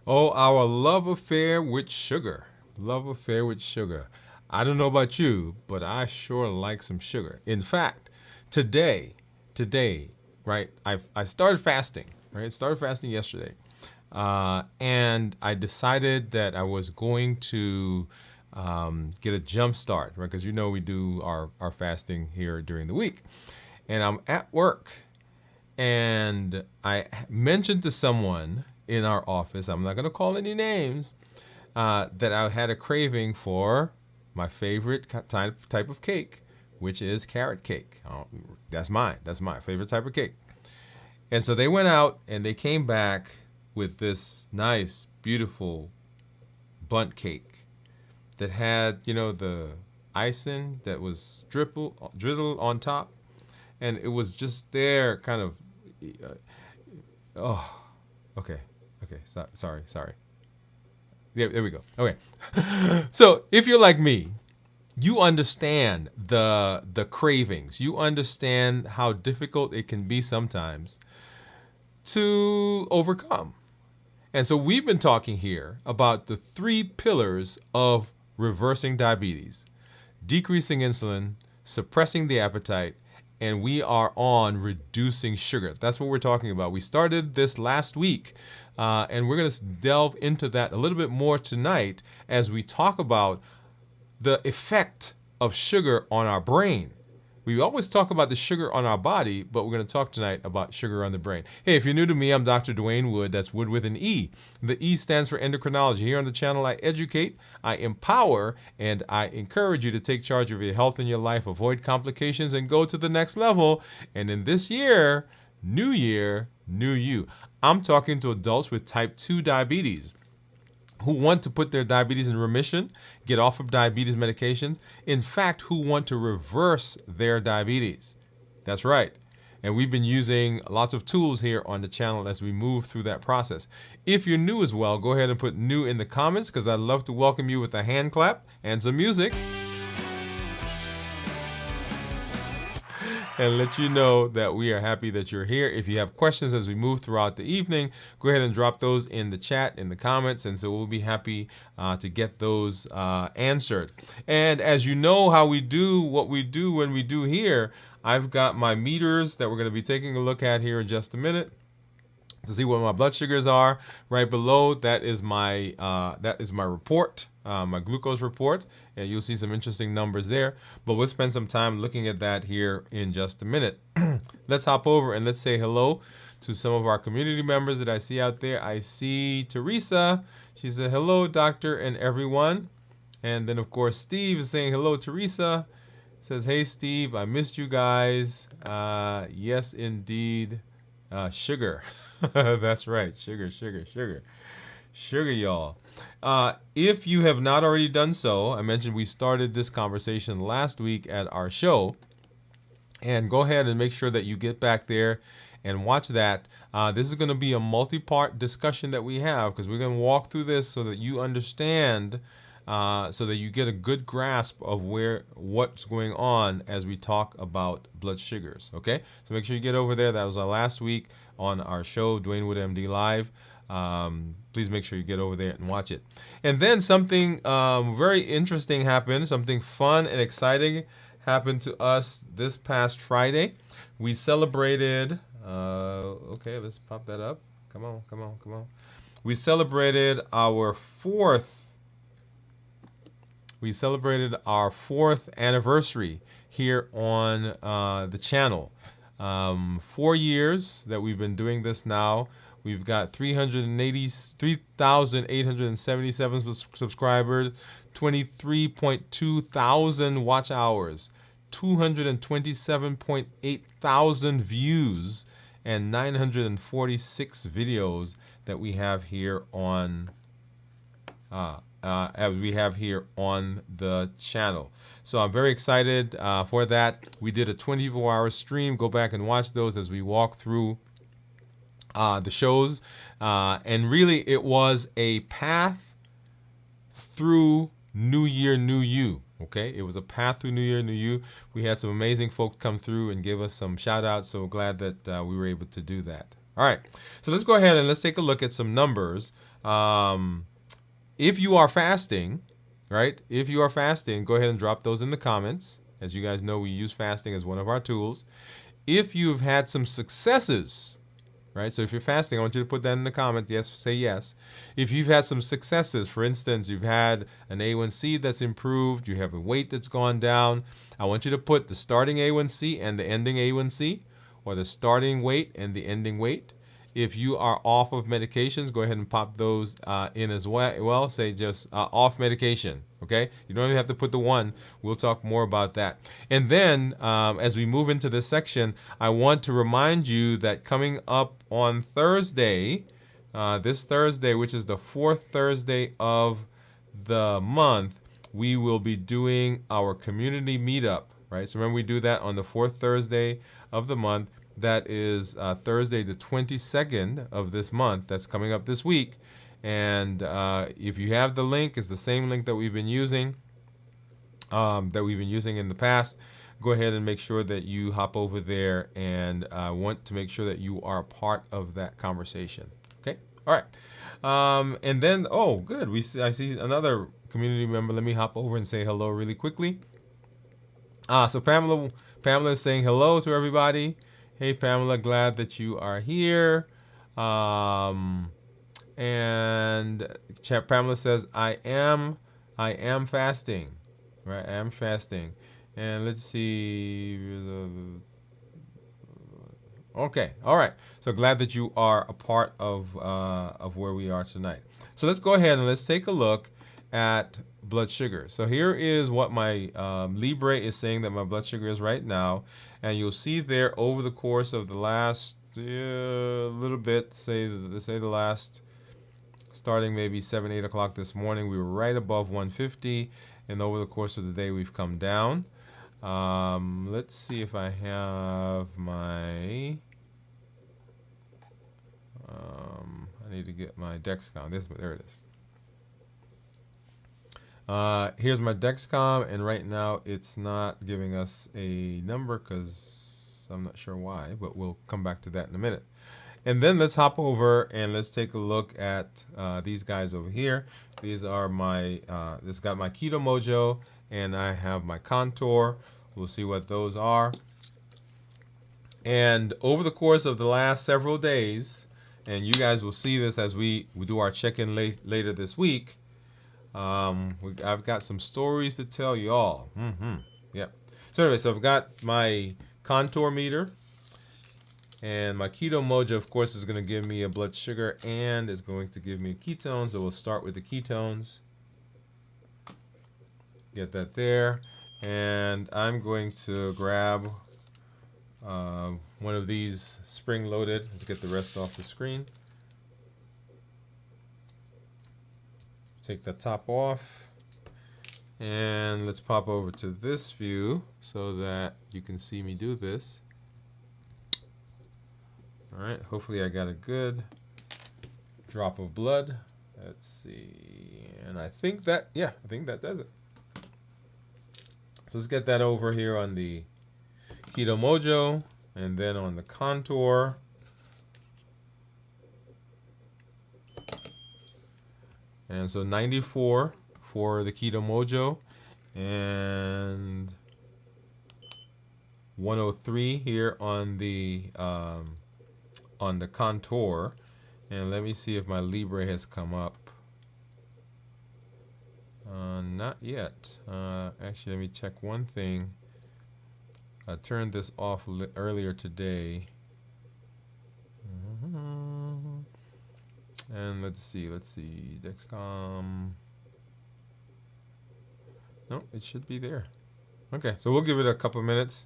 Oh, our love affair with sugar. Love affair with sugar. I don't know about you, but I sure like some sugar. In fact, today, today, right? I started fasting. Right, started fasting yesterday, and I decided that I was going to get a jump start, right? Because you know we do our fasting here during the week, and I'm at work, and I mentioned to someone in our office, I'm not going to call any names, that I had a craving for my favorite type of cake, which is carrot cake. Oh, that's mine. That's my favorite type of cake. And so they went out and they came back with this nice, beautiful bundt cake that had, the icing that was drizzled on top. And it was just there, kind of. Oh, okay. Okay. Sorry. Yeah, there we go. Okay. So if you're like me, you understand the cravings. You understand how difficult it can be sometimes to overcome. And so we've been talking here about the three pillars of reversing diabetes: decreasing insulin, suppressing the appetite, and we are on reducing sugar. That's what we're talking about. We started this last week, and we're going to delve into that a little bit more tonight as we talk about the effect of sugar on our brain. We always talk about the sugar on our body, but we're going to talk tonight about sugar on the brain. Hey, if you're new to me, I'm Dr. Dwain Woode. That's Wood with an E. The E stands for endocrinology. Here on the channel, I educate, I empower, and I encourage you to take charge of your health and your life, avoid complications, and go to the next level. And in this year, new you. I'm talking to adults with type 2 diabetes who want to put their diabetes in remission, get off of diabetes medications, in fact, who want to reverse their diabetes. That's right. And we've been using lots of tools here on the channel as we move through that process. If you're new as well, go ahead and put new in the comments because I'd love to welcome you with a hand clap and some music, and let you know that we are happy that you're here. If you have questions as we move throughout the evening, go ahead and drop those in the chat, in the comments, and so we'll be happy to get those answered. And as you know how we do what we do when we do here, I've got my meters that we're going to be taking a look at here in just a minute to see what my blood sugars are. Right below that is my report, my glucose report, and you'll see some interesting numbers there. But we'll spend some time looking at that here in just a minute. Let's hop over and let's say hello to some of our community members that I see out there. I see Teresa. She said hello, doctor and everyone. And then of course Steve is saying hello, Teresa. Says, hey Steve, I missed you guys. Yes indeed. Sugar. That's right. Sugar, y'all. If you have not already done so, I mentioned we started this conversation last week at our show. And go ahead and make sure that you get back there and watch that. This is going to be a multi-part discussion that we have because we're going to walk through this so that you understand, so that you get a good grasp of what's going on as we talk about blood sugars. Okay, so make sure you get over there. That was our last week on our show, Dwain Woode MD Live. Please make sure you get over there and watch it. And then something very interesting happened. Something fun and exciting happened to us this past Friday. We celebrated. Okay, let's pop that up. Come on. We celebrated our fourth. We celebrated our fourth anniversary here on the channel. 4 years that we've been doing this now. We've got 383,877 subscribers, 23.2 thousand watch hours, 227.8 thousand views, and 946 videos that we have here on the channel. So I'm very excited for that. We did a 24-hour stream. Go back and watch those as we walk through the shows. And really, it was a path through New Year, New You. Okay, it was a path through New Year, New You. We had some amazing folks come through and give us some shout outs. So glad that we were able to do that. All right. So let's go ahead and let's take a look at some numbers. If you are fasting, right? If you are fasting, go ahead and drop those in the comments. As you guys know, we use fasting as one of our tools. If you've had some successes, right? So if you're fasting, I want you to put that in the comments. Yes, say yes. If you've had some successes, for instance, you've had an A1C that's improved, you have a weight that's gone down, I want you to put the starting A1C and the ending A1C, or the starting weight and the ending weight. If you are off of medications, go ahead and pop those in as well. Say just off medication, okay? You don't even have to put the one. We'll talk more about that. And then as we move into this section, I want to remind you that coming up on Thursday, this Thursday, which is the fourth Thursday of the month, we will be doing our community meetup, right? So remember, we do that on the fourth Thursday of the month. That is Thursday the 22nd of this month. That's coming up this week. And if you have the link, it's the same link that we've been using, in the past. Go ahead and make sure that you hop over there, and want to make sure that you are a part of that conversation. Okay. All right. And then, oh, good. I see another community member. Let me hop over and say hello really quickly. So Pamela is saying hello to everybody. Hey, Pamela, glad that you are here. And Pamela says, I am fasting. Right, I am fasting. And let's see. Okay, all right. So glad that you are a part of where we are tonight. So let's go ahead and let's take a look at blood sugar. So here is what my Libre is saying that my blood sugar is right now, and you'll see there over the course of the last little bit, say the last, starting maybe 7-8 o'clock this morning, we were right above 150, and over the course of the day we've come down. Let's see if I have my I need to get my Dexcom. There it is. Here's my Dexcom, and right now it's not giving us a number because I'm not sure why, but we'll come back to that in a minute. And then let's hop over and let's take a look at these guys over here. These are my, this got my Keto Mojo, and I have my Contour. We'll see what those are. And over the course of the last several days, and you guys will see this as we do our check-in later this week, I've got some stories to tell you all. Yep. So anyway, so I've got my Contour meter, and my Keto Mojo, of course, is going to give me a blood sugar and is going to give me ketones. So we'll start with the ketones. Get that there. And I'm going to grab one of these spring-loaded. Let's get the rest off the screen. Take the top off. And let's pop over to this view so that you can see me do this. All right, hopefully I got a good drop of blood. Let's see, and I think that, yeah, I think that does it. So let's get that over here on the Keto Mojo, and then on the Contour. And so 94 for the Keto Mojo, and 103 here on the Contour. And let me see if my Libre has come up. Not yet. Actually, let me check one thing. I turned this off earlier today. And let's see, Dexcom. No, it should be there. Okay, so we'll give it a couple minutes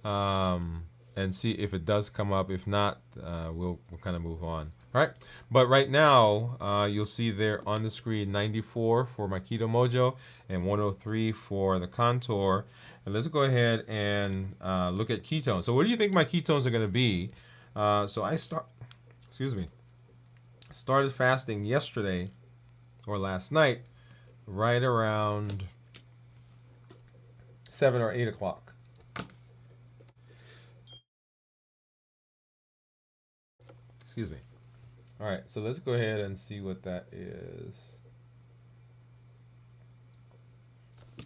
and see if it does come up. If not, we'll kind of move on. All right, but right now you'll see there on the screen 94 for my Keto Mojo and 103 for the Contour. And let's go ahead and look at ketones. So what do you think my ketones are going to be? So I started fasting yesterday or last night, right around 7 or 8 o'clock. Excuse me. All right, so let's go ahead and see what that is.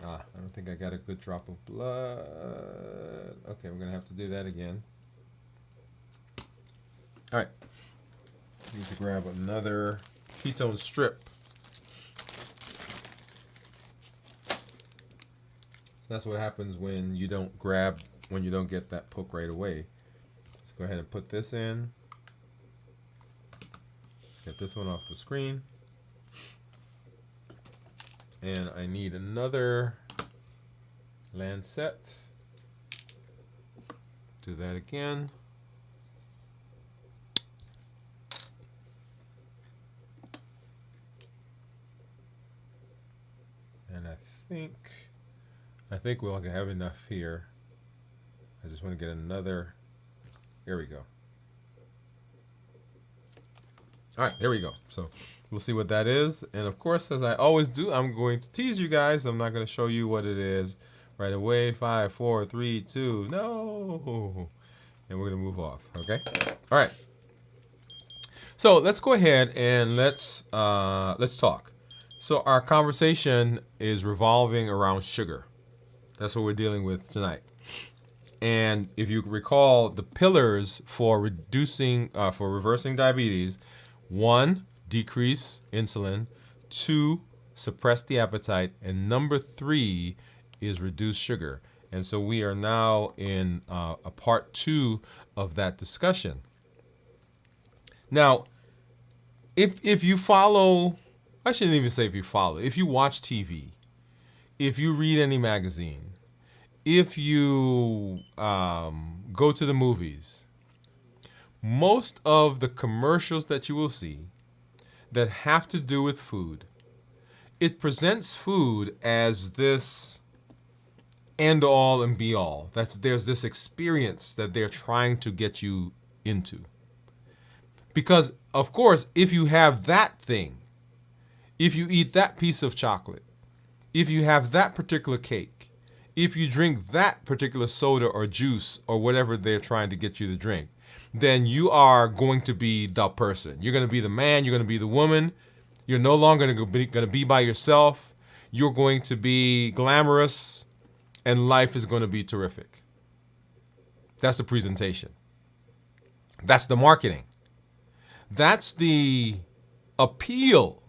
I don't think I got a good drop of blood. Okay, we're gonna have to do that again. All right, need to grab another ketone strip. That's what happens when you don't get that poke right away. Let's go ahead and put this in. Let's get this one off the screen. And I need another lancet. Do that again. And I think we'll have enough here. I just want to get another. There we go. All right, there we go. So we'll see what that is. And of course, as I always do, I'm going to tease you guys. I'm not going to show you what it is right away. 5, 4, 3, 2, no. And we're going to move off, okay? All right. So let's go ahead and let's talk. So our conversation is revolving around sugar. That's what we're dealing with tonight. And if you recall, the pillars for reversing diabetes: 1, decrease insulin; 2, suppress the appetite; and number 3 is reduce sugar. And so we are now in a part 2 of that discussion. Now, if you follow, I shouldn't even say if you follow, if you watch TV, if you read any magazine, if you go to the movies, most of the commercials that you will see that have to do with food, it presents food as this end all and be all. There's this experience that they're trying to get you into. Because, of course, if you have that thing, if you eat that piece of chocolate, if you have that particular cake, if you drink that particular soda or juice or whatever they're trying to get you to drink, then you are going to be the person. You're going to be the man. You're going to be the woman. You're no longer going to be by yourself. You're going to be glamorous, and life is going to be terrific. That's the presentation. That's the marketing. That's the appeal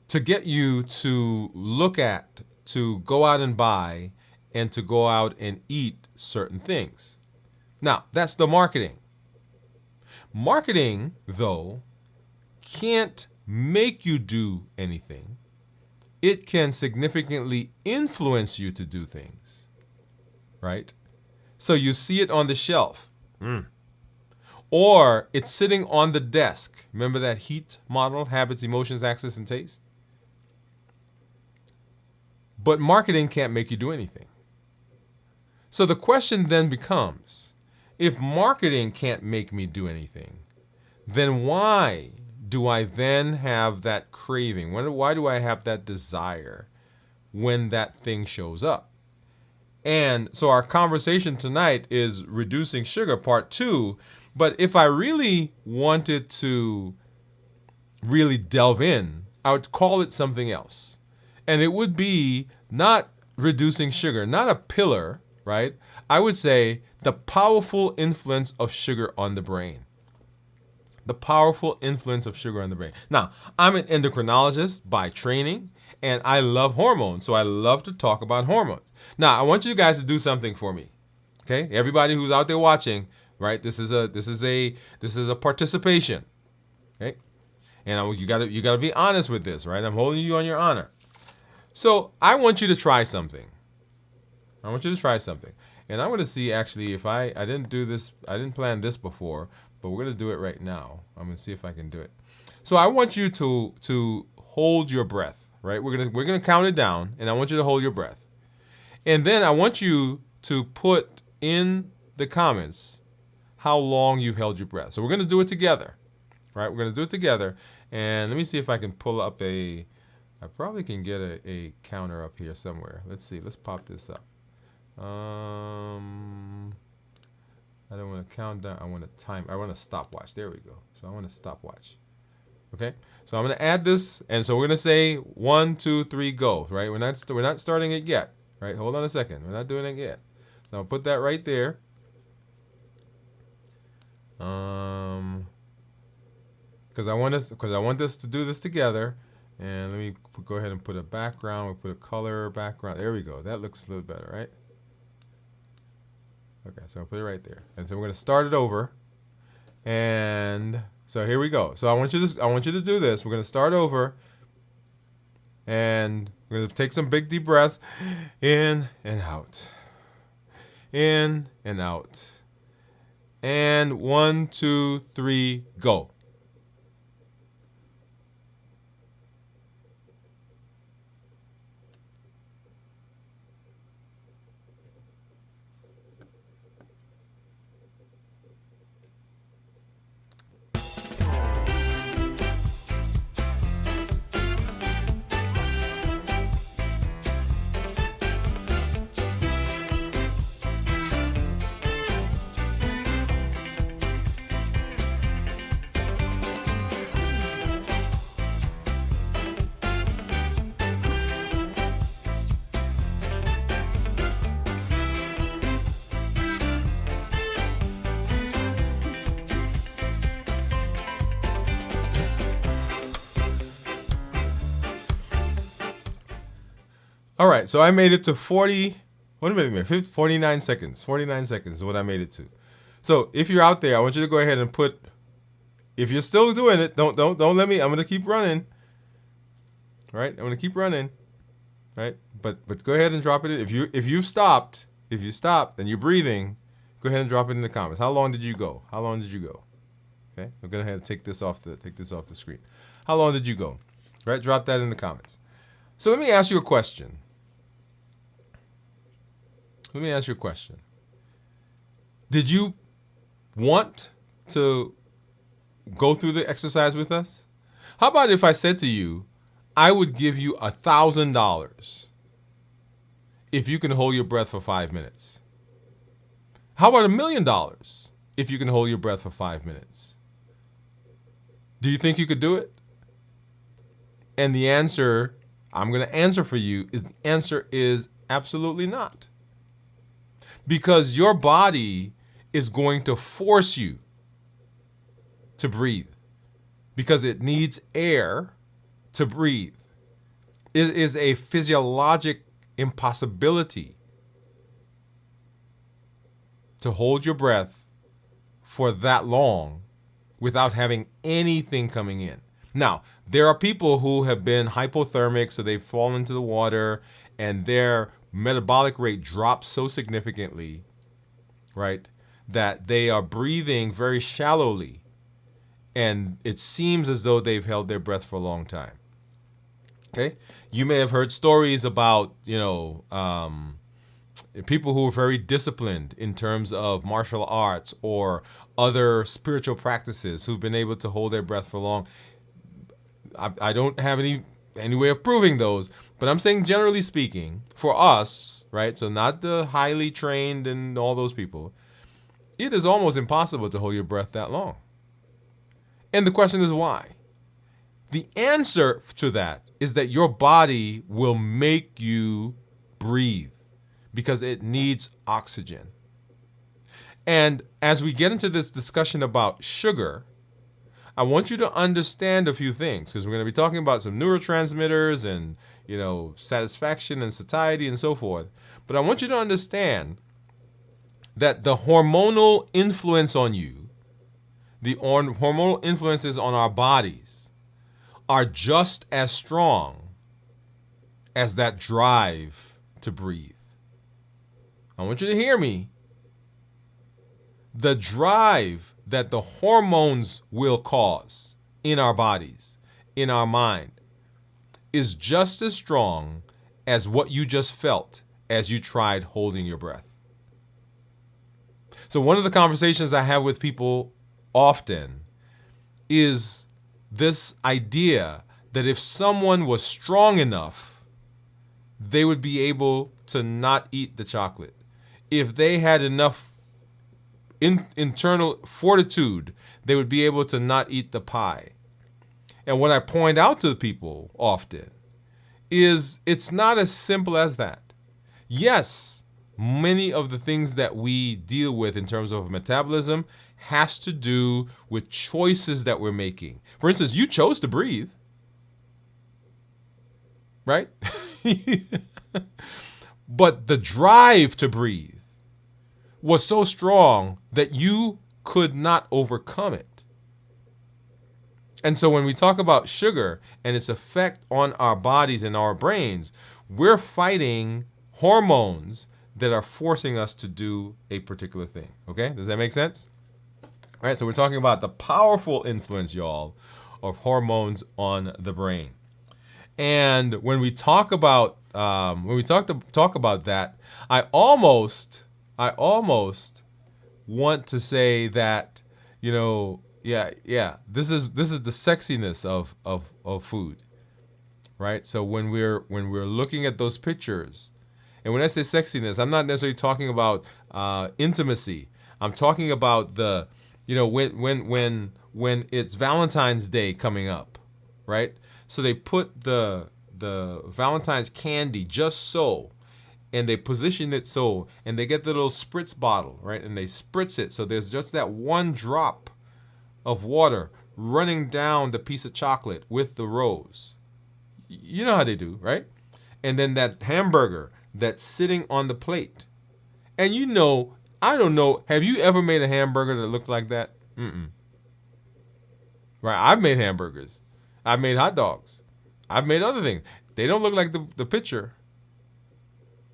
to get you to look at, to go out and buy, and to go out and eat certain things. Now, that's the marketing. Marketing, though, can't make you do anything. It can significantly influence you to do things, right? So you see it on the shelf. Or it's sitting on the desk. Remember that HEAT model: habits, emotions, access, and taste? But marketing can't make you do anything. So the question then becomes, if marketing can't make me do anything, then why do I then have that craving? Why do I have that desire when that thing shows up? And so our conversation tonight is reducing sugar, part 2. But if I really wanted to really delve in, I would call it something else. And it would be not reducing sugar, not a pillar, right? I would say the powerful influence of sugar on the brain. The powerful influence of sugar on the brain. Now, I'm an endocrinologist by training, and I love hormones, so I love to talk about hormones. Now, I want you guys to do something for me, okay? Everybody who's out there watching, right? This is a participation, okay? And you gotta be honest with this, right? I'm holding you on your honor. So I want you to try something. I want you to try something, and I'm gonna see actually if I didn't do this, I didn't plan this before, but we're gonna do it right now. I'm gonna see if I can do it. So I want you to hold your breath, right? We're gonna count it down, and I want you to hold your breath, and then I want you to put in the comments how long you've held your breath. So we're gonna do it together, right? We're gonna do it together, and let me see if I can pull up I probably can get a counter up here somewhere. Let's see. Let's pop this up. I don't want to count down. I want to time. I want a stopwatch. There we go. So I want a stopwatch. Okay. So I'm going to add this, and so we're going to say 1, 2, 3, go. Right. We're not starting it yet. Right. Hold on a second. We're not doing it yet. So I'll put that right there. Because I want this to do this together. And let me go ahead and put a background. We'll put a color background. There we go. That looks a little better, right? Okay, so I'll put it right there. And so we're going to start it over. And so here we go. So I want you to do this. We're going to start over. And we're going to take some big deep breaths. In and out. In and out. And 1, 2, 3, go. All right, so I made it to 49 seconds. 49 seconds is what I made it to. So if you're out there, I want you to go ahead and put, if you're still doing it, don't let me, I'm going to keep running. Right? I'm going to keep running. Right? But go ahead and drop it in. If you stopped and you're breathing, go ahead and drop it in the comments. How long did you go? How long did you go? Okay? I'm going to have to take this off the screen. How long did you go? Right? Drop that in the comments. So let me ask you a question. Did you want to go through the exercise with us? How about if I said to you, I would give you $1,000 if you can hold your breath for 5 minutes? How about $1 million if you can hold your breath for 5 minutes? Do you think you could do it? And the answer I'm going to answer for you is the answer is absolutely not. Because your body is going to force you to breathe because it needs air to breathe. It is a physiologic impossibility to hold your breath for that long without having anything coming in. Now, there are people who have been hypothermic, so they've fallen into the water and their metabolic rate drops so significantly, right, that they are breathing very shallowly, and it seems as though they've held their breath for a long time. Okay, you may have heard stories about, people who are very disciplined in terms of martial arts or other spiritual practices who've been able to hold their breath for long. I don't have any way of proving those, but I'm saying generally speaking, for us, right, so not the highly trained and all those people, it is almost impossible to hold your breath that long. And the question is why? The answer to that is that your body will make you breathe because it needs oxygen. And as we get into this discussion about sugar, I want you to understand a few things because we're going to be talking about some neurotransmitters and, satisfaction and satiety and so forth. But I want you to understand that the hormonal influence on you, the hormonal influences on our bodies are just as strong as that drive to breathe. I want you to hear me. The drive that the hormones will cause in our bodies, in our mind, is just as strong as what you just felt as you tried holding your breath. So one of the conversations I have with people often is this idea that if someone was strong enough, they would be able to not eat the chocolate. If they had enough internal fortitude, they would be able to not eat the pie. And what I point out to people often is it's not as simple as that. Yes, many of the things that we deal with in terms of metabolism has to do with choices that we're making. For instance, you chose to breathe, right? But the drive to breathe was so strong that you could not overcome it. And so when we talk about sugar and its effect on our bodies and our brains, we're fighting hormones that are forcing us to do a particular thing. Okay? Does that make sense? All right, so we're talking about the powerful influence, y'all, of hormones on the brain. And when we talk about talk about that, I almost want to say that, this is the sexiness of food, right? So when we're looking at those pictures, and when I say sexiness, I'm not necessarily talking about intimacy. I'm talking about the, when it's Valentine's Day coming up, right? So they put the Valentine's candy just so, and they position it so, and they get the little spritz bottle, right? And they spritz it so there's just that one drop of water running down the piece of chocolate with the rose. You know how they do, right? And then that hamburger that's sitting on the plate. And I don't know, have you ever made a hamburger that looked like that? Mm-mm. Right, I've made hamburgers. I've made hot dogs. I've made other things. They don't look like the picture,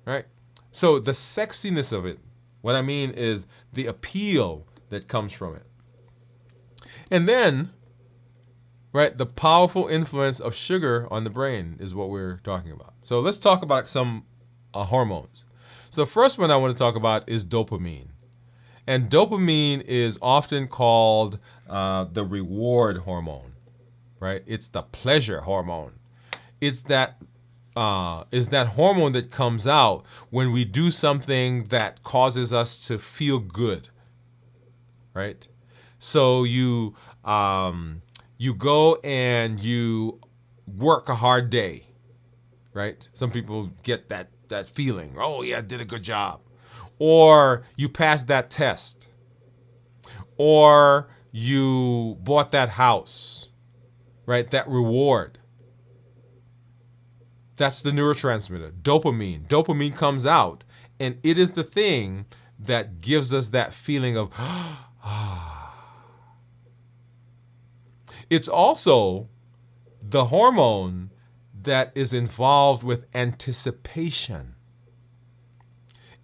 right? So the sexiness of it, what I mean is the appeal that comes from it. And then, right, the powerful influence of sugar on the brain is what we're talking about. So let's talk about some hormones. So the first one I want to talk about is dopamine. And dopamine is often called the reward hormone, right? It's the pleasure hormone. It's that hormone that comes out when we do something that causes us to feel good, right? So you go and you work a hard day, right? Some people get that feeling, oh yeah, I did a good job. Or you passed that test. Or you bought that house, right? That reward. That's the neurotransmitter, dopamine. Dopamine comes out, and it is the thing that gives us that feeling of, It's also the hormone that is involved with anticipation.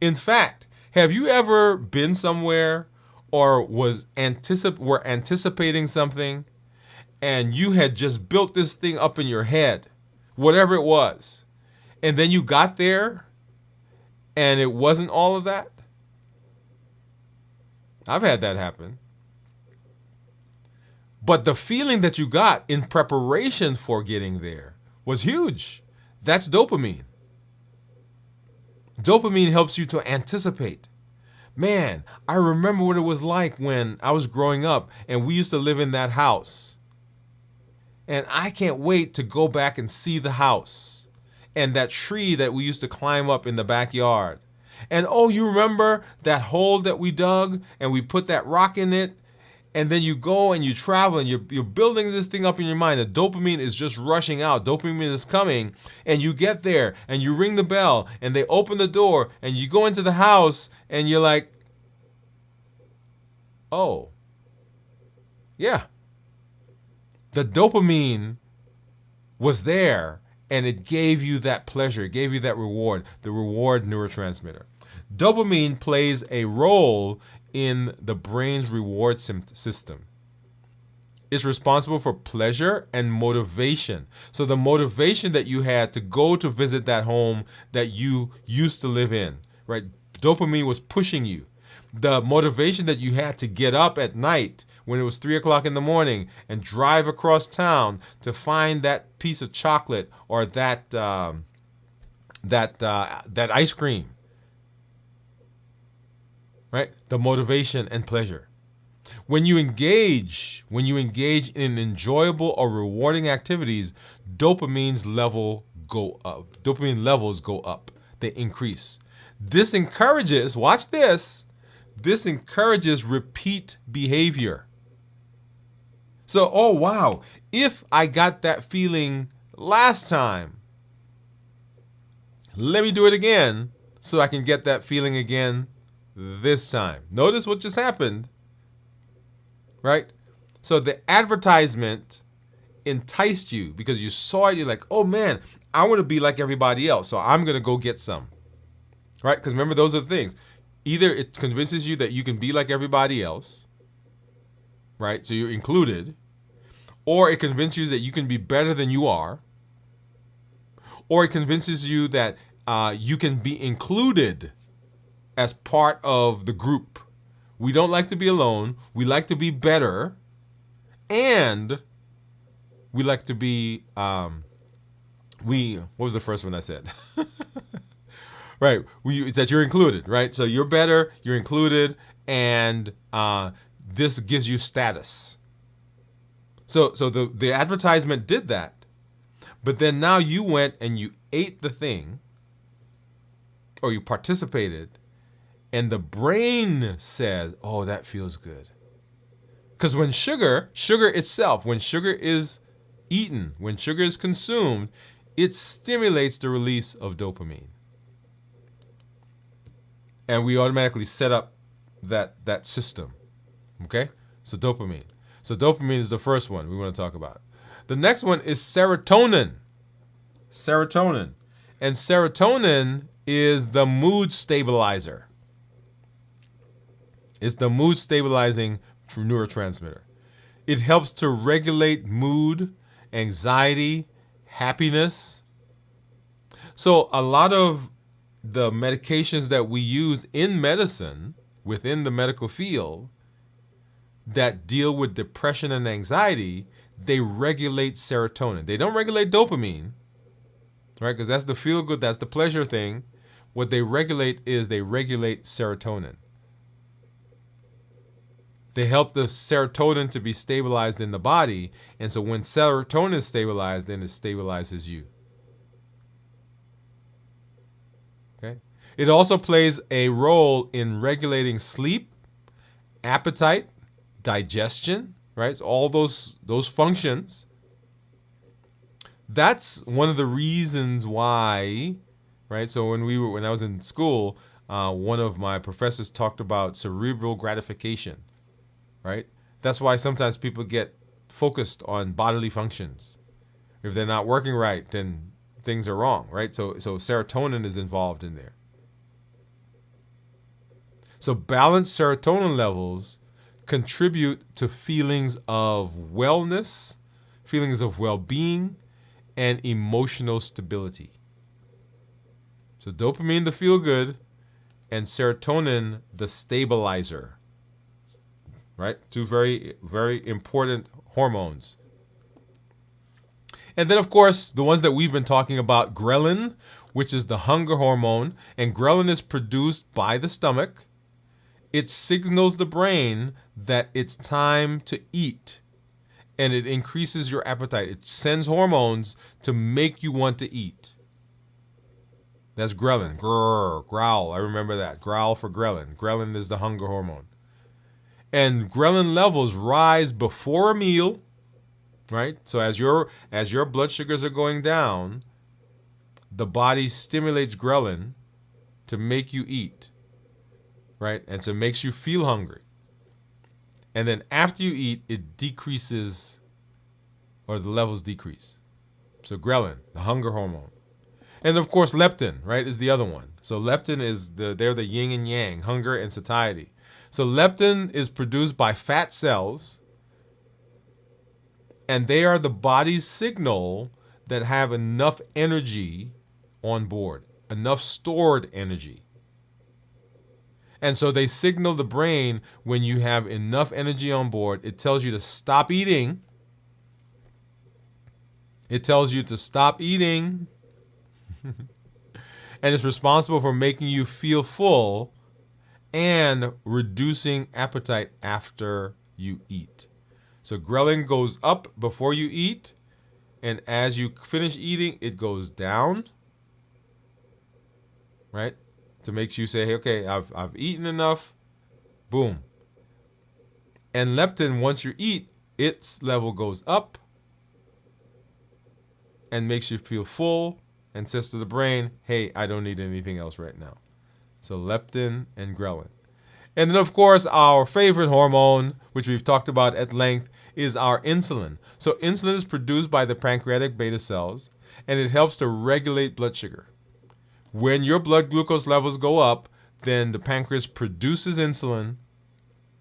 In fact, have you ever been somewhere or were anticipating something and you had just built this thing up in your head, whatever it was, and then you got there and it wasn't all of that? I've had that happen. But the feeling that you got in preparation for getting there was huge. That's dopamine. Dopamine helps you to anticipate. Man, I remember what it was like when I was growing up and we used to live in that house. And I can't wait to go back and see the house and that tree that we used to climb up in the backyard. And oh, you remember that hole that we dug and we put that rock in it? And then you go and you travel and you're building this thing up in your mind. The dopamine is just rushing out. Dopamine is coming. And you get there and you ring the bell and they open the door and you go into the house and you're like, oh, yeah. The dopamine was there and it gave you that pleasure. It gave you that reward, the reward neurotransmitter. Dopamine plays a role in the brain's reward system. It's responsible for pleasure and motivation. So the motivation that you had to go to visit that home that you used to live in, right? Dopamine was pushing you. The motivation that you had to get up at night when it was 3 o'clock in the morning and drive across town to find that piece of chocolate or that ice cream. right? The motivation and pleasure. When you engage in enjoyable or rewarding activities, dopamine levels go up. They increase. This encourages, watch this encourages repeat behavior. So, oh wow, if I got that feeling last time, let me do it again so I can get that feeling again this time. Notice what just happened, right? So the advertisement enticed you because you saw it. You're like, oh man, I want to be like everybody else, so I'm going to go get some, right? Because remember, those are the things. Either it convinces you that you can be like everybody else, right? So you're included, or it convinces you that you can be better than you are, or it convinces you that you can be included as part of the group. We don't like to be alone. We like to be better, and we like to be. What was the first one I said? Right, that you're included, right? So you're better, you're included, and this gives you status. So the advertisement did that, but then now you went and you ate the thing, or you participated, and the brain says, "Oh, that feels good." Because when sugar itself, when sugar is eaten, when sugar is consumed, it stimulates the release of dopamine. And we automatically set up that system. Okay? So dopamine. So dopamine is the first one we want to talk about. The next one is serotonin. Serotonin. And serotonin is the mood stabilizer. It's the mood stabilizing neurotransmitter. It helps to regulate mood, anxiety, happiness. So a lot of the medications that we use in medicine, within the medical field, that deal with depression and anxiety, they regulate serotonin. They don't regulate dopamine, right? Because that's the feel good, that's the pleasure thing. What they regulate is they regulate serotonin. They help the serotonin to be stabilized in the body. And so when serotonin is stabilized, then it stabilizes you. Okay? It also plays a role in regulating sleep, appetite, digestion, right? So all those functions. That's one of the reasons why, right? So when I was in school, one of my professors talked about cerebral gratification, right? That's why sometimes people get focused on bodily functions. If they're not working right, then things are wrong, right? So serotonin is involved in there. So balanced serotonin levels contribute to feelings of wellness, feelings of well-being, and emotional stability. So dopamine, the feel-good, and serotonin, the stabilizer. Right? Two very, very important hormones. And then, of course, the ones that we've been talking about, ghrelin, which is the hunger hormone. And ghrelin is produced by the stomach. It signals the brain that it's time to eat. And it increases your appetite. It sends hormones to make you want to eat. That's ghrelin. Grrr, growl. I remember that. Growl for ghrelin. Ghrelin is the hunger hormone. And ghrelin levels rise before a meal, right? So as your blood sugars are going down, the body stimulates ghrelin to make you eat, right? And so it makes you feel hungry. And then after you eat, it decreases, or the levels decrease. So ghrelin, the hunger hormone. And of course, leptin, right, is the other one. So leptin is they're the yin and yang, hunger and satiety. So leptin is produced by fat cells, and they are the body's signal that have enough energy on board, enough stored energy. And so they signal the brain when you have enough energy on board. It tells you to stop eating. It tells you to stop eating. And it's responsible for making you feel full and reducing appetite after you eat. So ghrelin goes up before you eat, and as you finish eating, it goes down, right? To make you say, hey, okay, I've eaten enough, boom. And leptin, once you eat, its level goes up and makes you feel full and says to the brain, hey, I don't need anything else right now. So leptin and ghrelin. And then, of course, our favorite hormone, which we've talked about at length, is our insulin. So insulin is produced by the pancreatic beta cells, and it helps to regulate blood sugar. When your blood glucose levels go up, then the pancreas produces insulin,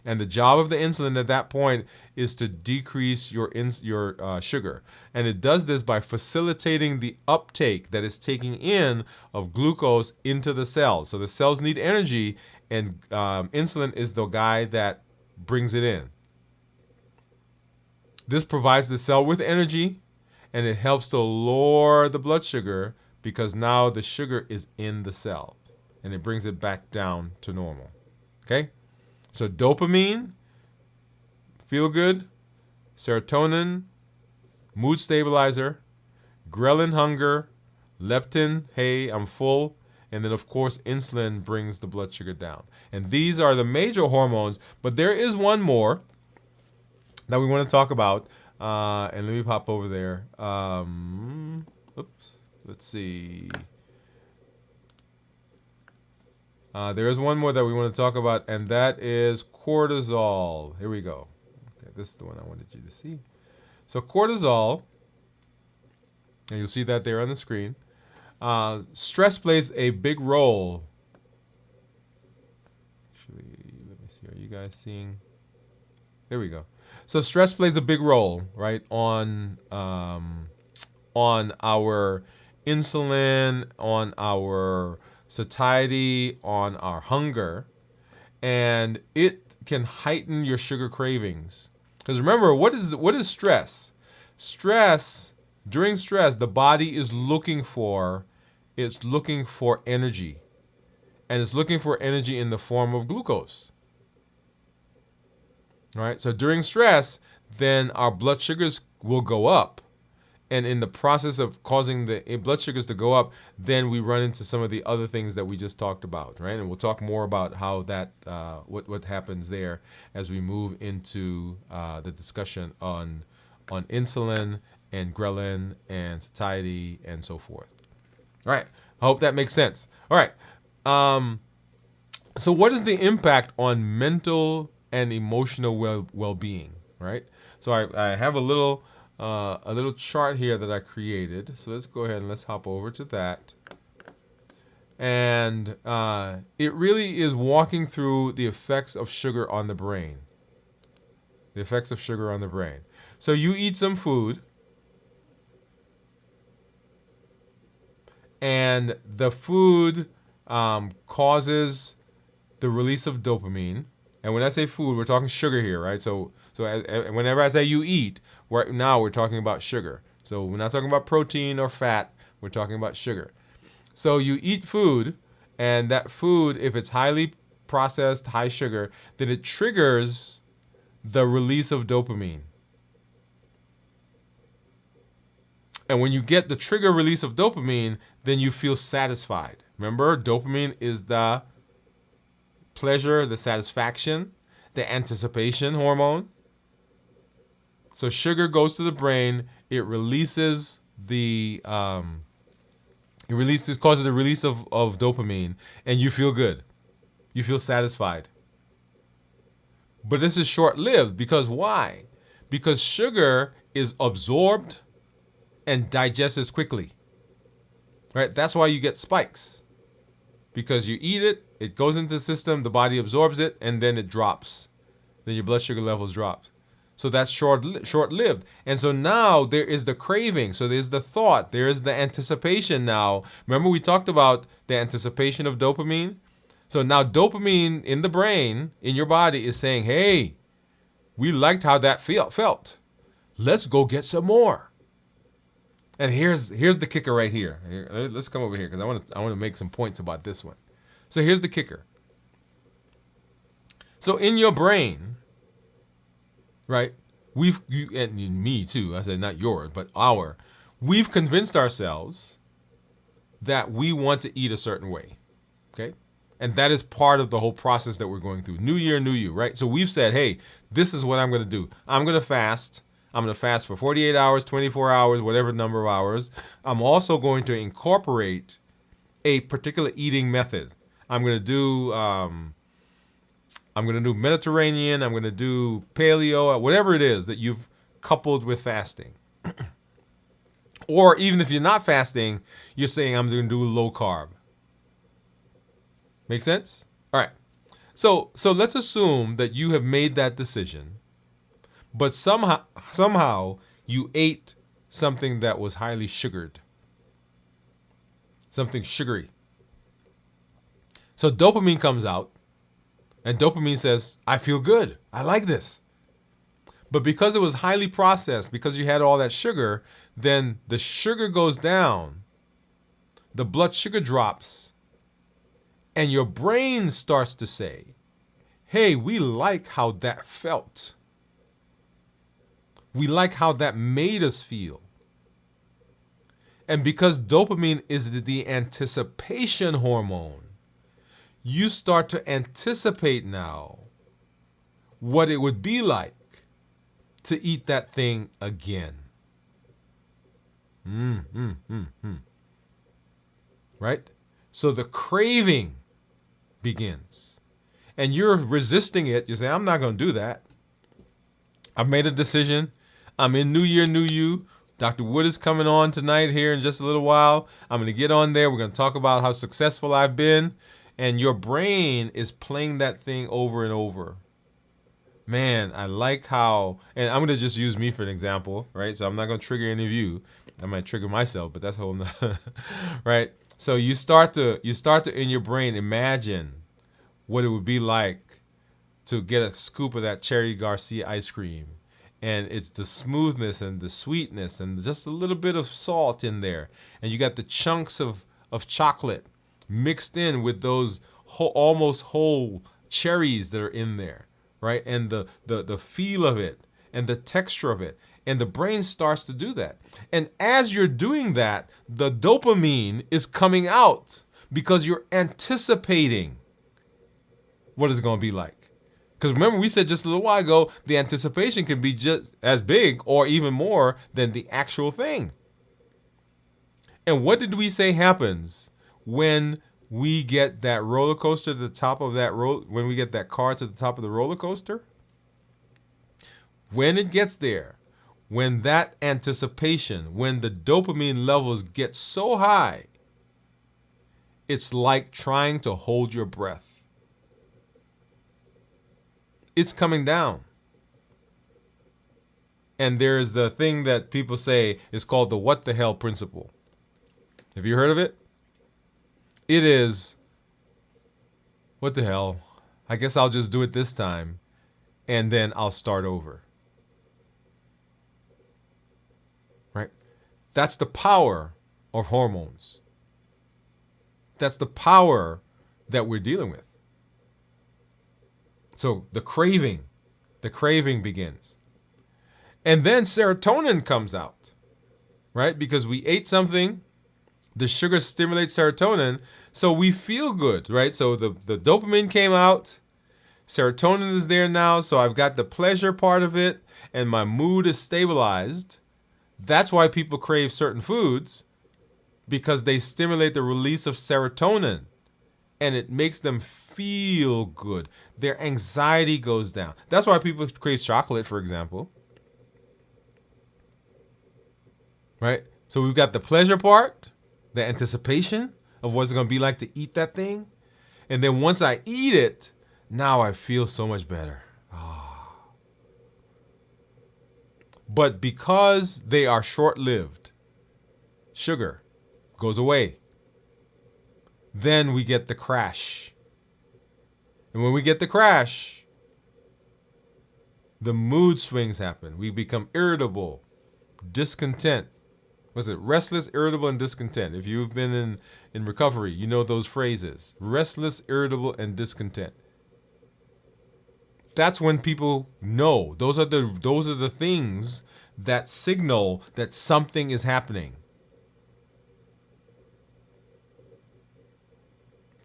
and the job of the insulin at that point is to decrease your sugar. And it does this by facilitating the uptake that is taking in of glucose into the cells. So the cells need energy, and insulin is the guy that brings it in. This provides the cell with energy, and it helps to lower the blood sugar because now the sugar is in the cell, and it brings it back down to normal. Okay? So dopamine, feel good, serotonin, mood stabilizer, ghrelin, hunger, leptin, hey, I'm full, and then of course insulin brings the blood sugar down. And these are the major hormones, but there is one more that we want to talk about, and let me pop over there. Oops, let's see. There is one more that we want to talk about, and that is cortisol. Here we go. Okay, this is the one I wanted you to see. So cortisol, and you'll see that there on the screen. Stress plays a big role. Actually, let me see. Are you guys seeing? There we go. So stress plays a big role, right, on our insulin, on our satiety, on our hunger, and it can heighten your sugar cravings. Because remember, what is stress? During stress, the body is looking for energy, and it's looking for energy in the form of glucose. All right, so during stress, then our blood sugars will go up. And in the process of causing the blood sugars to go up, then we run into some of the other things that we just talked about, right? And we'll talk more about how that, what happens there as we move into the discussion on insulin and ghrelin and satiety and so forth. All right, I hope that makes sense. All right, so what is the impact on mental and emotional well-being, right? So I have a little chart here that I created. So let's go ahead and let's hop over to that. And it really is walking through the effects of sugar on the brain. The effects of sugar on the brain. So you eat some food, and the food causes the release of dopamine. And when I say food, we're talking sugar here, right? So whenever I say you eat, right now we're talking about sugar. So we're not talking about protein or fat. We're talking about sugar. So you eat food, and that food, if it's highly processed, high sugar, then it triggers the release of dopamine. And when you get the trigger release of dopamine, then you feel satisfied. Remember, dopamine is the pleasure, the satisfaction, the anticipation hormone. So sugar goes to the brain. It releases causes the release of dopamine, and you feel good. You feel satisfied. But this is short-lived because why? Because sugar is absorbed and digested quickly. Right? That's why you get spikes. Because you eat it, it goes into the system, the body absorbs it, and then it drops. Then your blood sugar levels drop. So that's short-lived. And so now there is the craving. So there's the thought. There is the anticipation now. Remember we talked about the anticipation of dopamine? So now dopamine in the brain, in your body, is saying, hey, we liked how that felt. Let's go get some more. And here's the kicker right here. Let's come over here because I want to make some points about this one. So here's the kicker. So in your brain, right? And me too. I said not yours, but we've convinced ourselves that we want to eat a certain way. Okay. And that is part of the whole process that we're going through. New year, new you, right? So we've said, hey, this is what I'm going to do. I'm going to fast. I'm going to fast for 48 hours, 24 hours, whatever number of hours. I'm also going to incorporate a particular eating method. I'm going to do Mediterranean. I'm going to do paleo, whatever it is that you've coupled with fasting. Or even if you're not fasting, you're saying I'm going to do low carb. Make sense? All right. So let's assume that you have made that decision, but somehow you ate something that was highly sugared, something sugary. So dopamine comes out, and dopamine says, I feel good. I like this. But because it was highly processed, because you had all that sugar, then the sugar goes down, the blood sugar drops, and your brain starts to say, hey, we like how that felt. We like how that made us feel. And because dopamine is the anticipation hormone, you start to anticipate now what it would be like to eat that thing again. Right? So the craving begins. And you're resisting it. You say, I'm not going to do that. I've made a decision. I'm in New Year, New You. Dr. Woode is coming on tonight here in just a little while. I'm going to get on there. We're going to talk about how successful I've been. And your brain is playing that thing over and over. Man, I like how, and I'm going to just use me for an example, right? So I'm not going to trigger any of you. I might trigger myself, but that's a whole nother, right? So you start to in your brain imagine what it would be like to get a scoop of that Cherry Garcia ice cream. And it's the smoothness and the sweetness and just a little bit of salt in there. And you got the chunks of chocolate mixed in with those almost whole cherries that are in there, right? And the feel of it and the texture of it. And the brain starts to do that. And as you're doing that, the dopamine is coming out because you're anticipating what it's going to be like. Because remember, we said just a little while ago, the anticipation can be just as big or even more than the actual thing. And what did we say happens when we get that roller coaster to the top of that when we get that car to the top of the roller coaster? When it gets there, when that anticipation, when the dopamine levels get so high, it's like trying to hold your breath. It's coming down. And there's the thing that people say is called the what the hell principle. Have you heard of it? It is, what the hell? I guess I'll just do it this time, and then I'll start over. Right? That's the power of hormones. That's the power that we're dealing with. So the craving begins. And then serotonin comes out, right? Because we ate something, the sugar stimulates serotonin, so we feel good, right? So the dopamine came out, serotonin is there now, so I've got the pleasure part of it, and my mood is stabilized. That's why people crave certain foods, because they stimulate the release of serotonin, and it makes them feel good. Their anxiety goes down. That's why people crave chocolate, for example. Right? So we've got the pleasure part, the anticipation of what it's going to be like to eat that thing. And then once I eat it, now I feel so much better. But because they are short-lived, sugar goes away. Then we get the crash. And when we get the crash, the mood swings happen. We become irritable, discontent. Was it restless, irritable, and discontent? If you've been in recovery, you know those phrases. Restless, irritable, and discontent. That's when people know. Those are the things that signal that something is happening.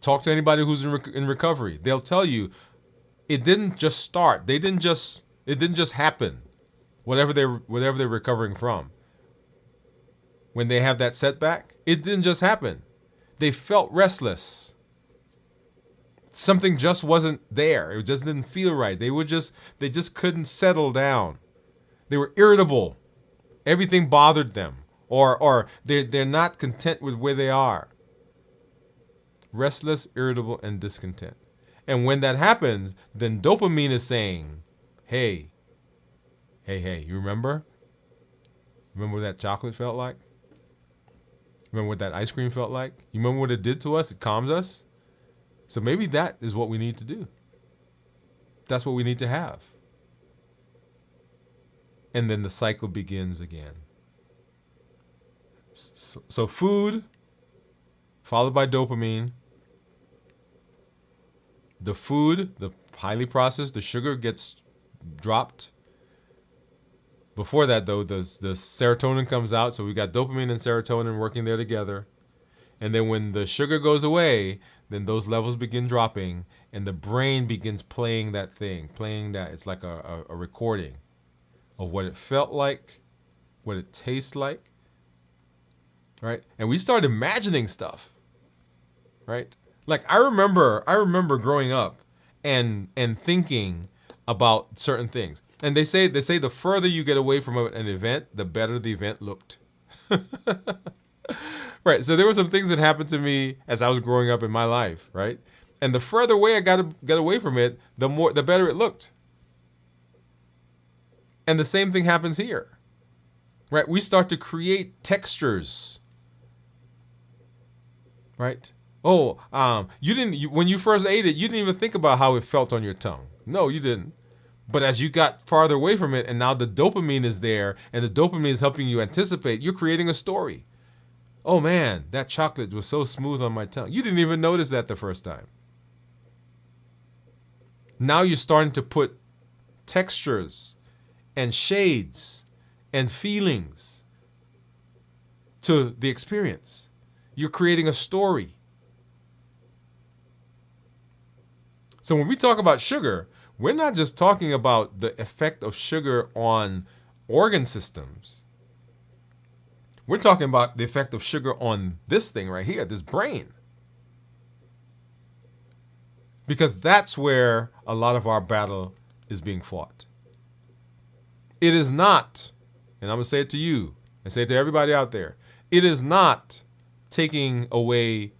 Talk to anybody who's in recovery. They'll tell you it didn't just start. It didn't just happen. Whatever they're recovering from. When they have that setback, it didn't just happen. They felt restless. Something just wasn't there. It just didn't feel right. They just couldn't settle down. They were irritable. Everything bothered them. Or they're not content with where they are. Restless, irritable, and discontent. And when that happens, then dopamine is saying, hey, you remember? Remember what that chocolate felt like? Remember what that ice cream felt like? You remember what it did to us? It calms us. So maybe that is what we need to do. That's what we need to have. And then the cycle begins again. So food, followed by dopamine. The food, the highly processed, the sugar gets dropped. Before that, though, the serotonin comes out. So we got dopamine and serotonin working there together. And then when the sugar goes away, then those levels begin dropping. And the brain begins playing that. It's like a recording of what it felt like, what it tastes like. Right? And we start imagining stuff. Right? Like I remember growing up and thinking about certain things. And they say the further you get away from an event, the better the event looked. Right. So there were some things that happened to me as I was growing up in my life, right? And the further away I got away from it, the better it looked. And the same thing happens here. Right? We start to create textures. Right? Oh, when you first ate it, you didn't even think about how it felt on your tongue. No, you didn't. But as you got farther away from it, and now the dopamine is there, and the dopamine is helping you anticipate, you're creating a story. Oh man, that chocolate was so smooth on my tongue. You didn't even notice that the first time. Now you're starting to put textures and shades and feelings to the experience. You're creating a story. So when we talk about sugar, we're not just talking about the effect of sugar on organ systems. We're talking about the effect of sugar on this thing right here, this brain. Because that's where a lot of our battle is being fought. It is not, and I'm going to say it to you, and say it to everybody out there, it is not taking away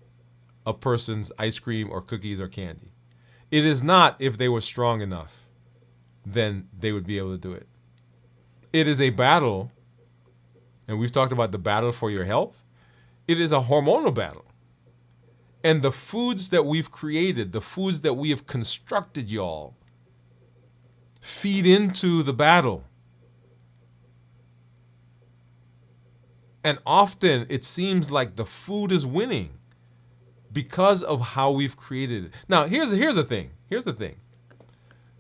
a person's ice cream or cookies or candy. It is not if they were strong enough, then they would be able to do it. It is a battle, and we've talked about the battle for your health. It is a hormonal battle. And the foods that we've created, the foods that we have constructed, y'all, feed into the battle. And often it seems like the food is winning because of how we've created it. Now, here's the thing. Here's the thing.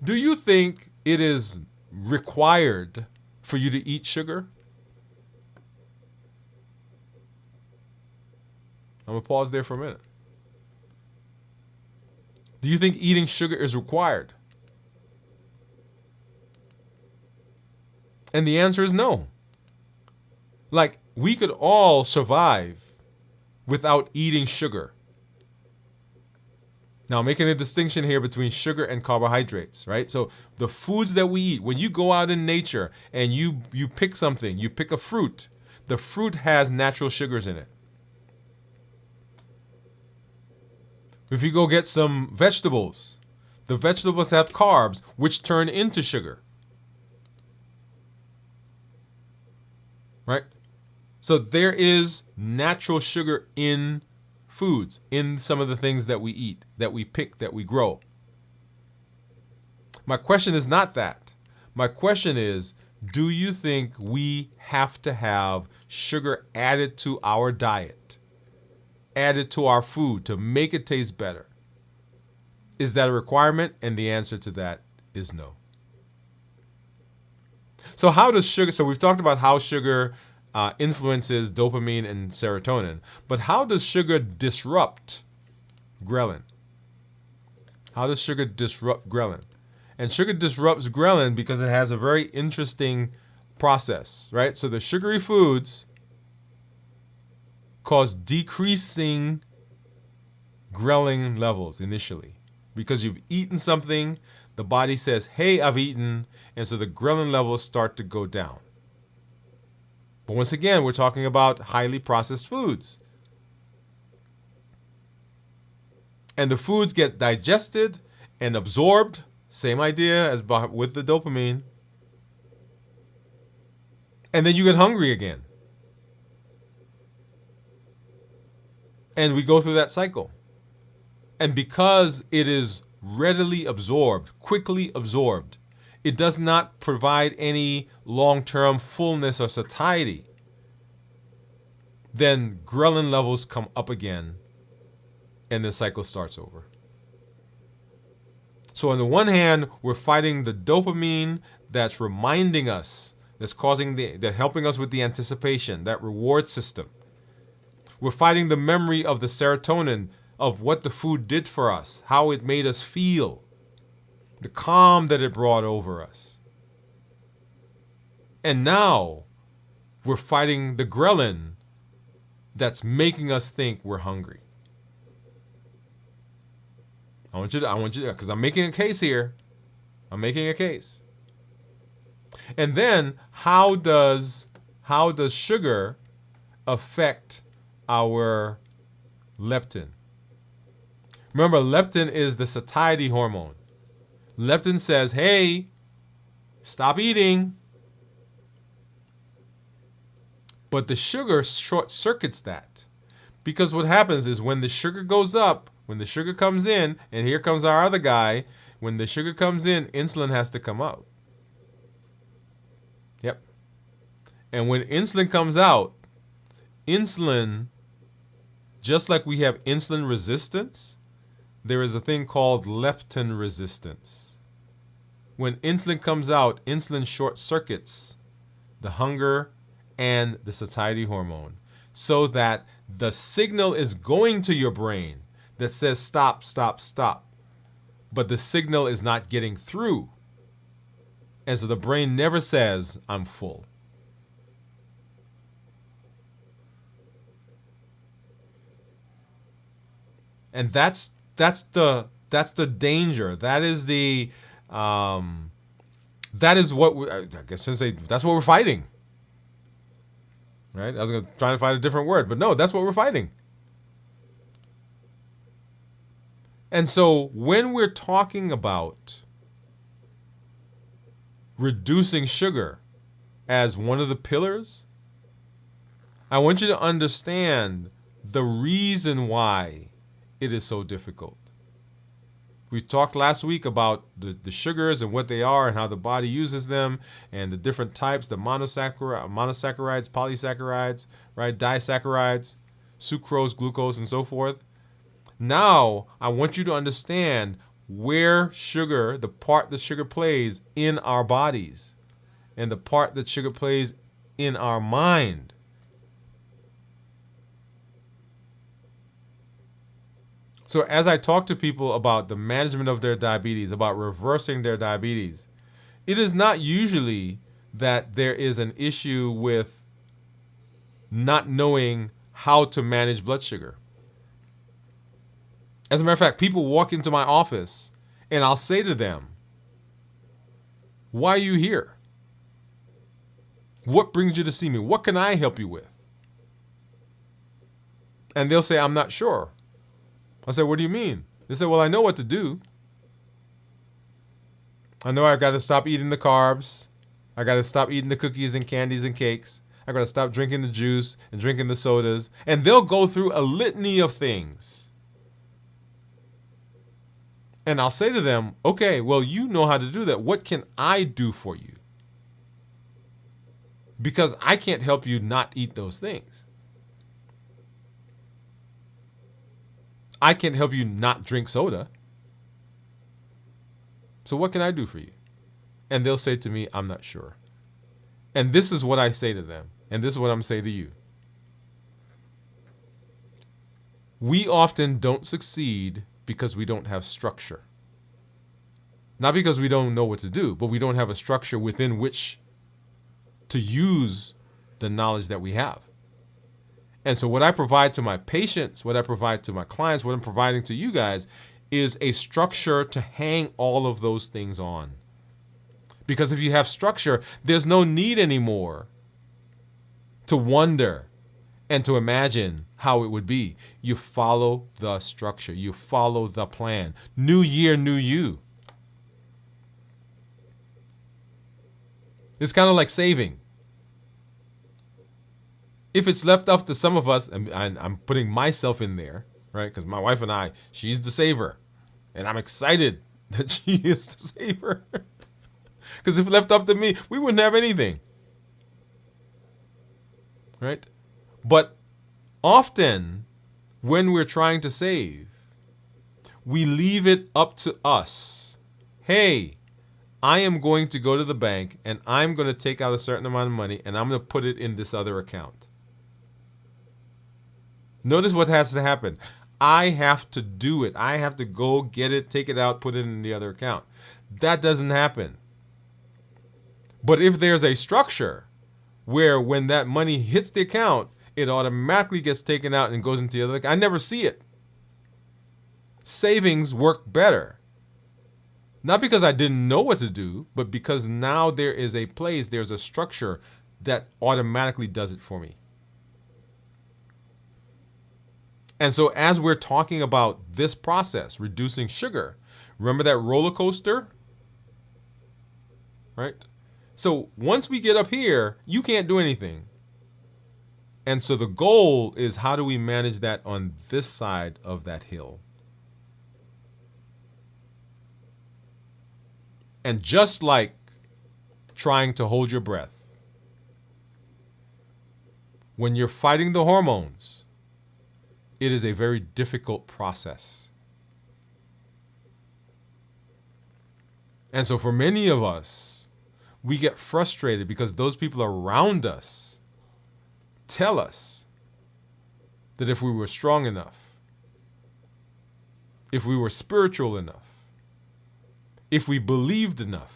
Do you think it is required for you to eat sugar? I'm going to pause there for a minute. Do you think eating sugar is required? And the answer is no. Like, we could all survive without eating sugar. Now, making a distinction here between sugar and carbohydrates, right? So the foods that we eat, when you go out in nature and you pick something, you pick a fruit, the fruit has natural sugars in it. If you go get some vegetables, the vegetables have carbs, which turn into sugar. Right? So there is natural sugar in foods, in some of the things that we eat, that we pick, that we grow. My question is not that. My question is, do you think we have to have sugar added to our diet, added to our food to make it taste better? Is that a requirement? And the answer to that is no. So how does sugar, so we've talked about how sugar influences dopamine and serotonin, but how does sugar disrupt ghrelin? How does sugar disrupt ghrelin? And sugar disrupts ghrelin because it has a very interesting process, right? So the sugary foods cause decreasing ghrelin levels initially. Because you've eaten something, the body says, hey, I've eaten, and so the ghrelin levels start to go down. But once again, we're talking about highly processed foods. And the foods get digested and absorbed, same idea as with the dopamine. And then you get hungry again. And we go through that cycle. And because it is readily absorbed, quickly absorbed, it does not provide any long-term fullness or satiety, then ghrelin levels come up again and the cycle starts over. So on the one hand, we're fighting the dopamine that's reminding us, that's helping us with the anticipation, that reward system. We're fighting the memory of the serotonin, of what the food did for us, how it made us feel, the calm that it brought over us. And now we're fighting the ghrelin that's making us think we're hungry. I want you to, because I'm making a case here. I'm making a case. And then how does sugar affect our leptin? Remember, leptin is the satiety hormone. Leptin says, hey, stop eating. But the sugar short circuits that. Because what happens is when the sugar goes up, when the sugar comes in, and here comes our other guy, when the sugar comes in, insulin has to come out. Yep. And when insulin comes out, insulin, just like we have insulin resistance, there is a thing called leptin resistance. When insulin comes out, insulin short circuits the hunger and the satiety hormone so that the signal is going to your brain that says stop, stop, stop. But the signal is not getting through. And so the brain never says, I'm full. And that's the danger. That is what I guess I say that's what we're fighting. Right? I was trying to find a different word, but no, that's what we're fighting. And so when we're talking about reducing sugar as one of the pillars, I want you to understand the reason why it is so difficult. We talked last week about the sugars and what they are and how the body uses them and the different types, the monosaccharides, polysaccharides, right, disaccharides, sucrose, glucose, and so forth. Now, I want you to understand where sugar, the part that sugar plays in our bodies and the part that sugar plays in our mind. So as I talk to people about the management of their diabetes, about reversing their diabetes, it is not usually that there is an issue with not knowing how to manage blood sugar. As a matter of fact, people walk into my office and I'll say to them, why are you here? What brings you to see me? What can I help you with? And they'll say, I'm not sure. I said, what do you mean? They said, well, I know what to do. I know I've got to stop eating the carbs. I got to stop eating the cookies and candies and cakes. I got to stop drinking the juice and drinking the sodas. And they'll go through a litany of things. And I'll say to them, okay, well, you know how to do that. What can I do for you? Because I can't help you not eat those things. I can't help you not drink soda. So what can I do for you? And they'll say to me, I'm not sure. And this is what I say to them. And this is what I'm saying to you. We often don't succeed because we don't have structure. Not because we don't know what to do, but we don't have a structure within which to use the knowledge that we have. And so what I provide to my patients, what I provide to my clients, what I'm providing to you guys is a structure to hang all of those things on. Because if you have structure, there's no need anymore to wonder and to imagine how it would be. You follow the structure. You follow the plan. New year, new you. It's kind of like saving. If it's left up to some of us, and I'm putting myself in there, right? Because my wife and I, she's the saver. And I'm excited that she is the saver. Because if left up to me, we wouldn't have anything. Right? But often, when we're trying to save, we leave it up to us. Hey, I am going to go to the bank and I'm going to take out a certain amount of money and I'm going to put it in this other account. Notice what has to happen. I have to do it. I have to go get it, take it out, put it in the other account. That doesn't happen. But if there's a structure where when that money hits the account, it automatically gets taken out and goes into the other account, I never see it. Savings work better. Not because I didn't know what to do, but because now there is a place, there's a structure that automatically does it for me. And so as we're talking about this process, reducing sugar, remember that roller coaster? Right? So once we get up here, you can't do anything. And so the goal is, how do we manage that on this side of that hill? And just like trying to hold your breath, when you're fighting the hormones, it is a very difficult process. And so for many of us, we get frustrated because those people around us tell us that if we were strong enough, if we were spiritual enough, if we believed enough,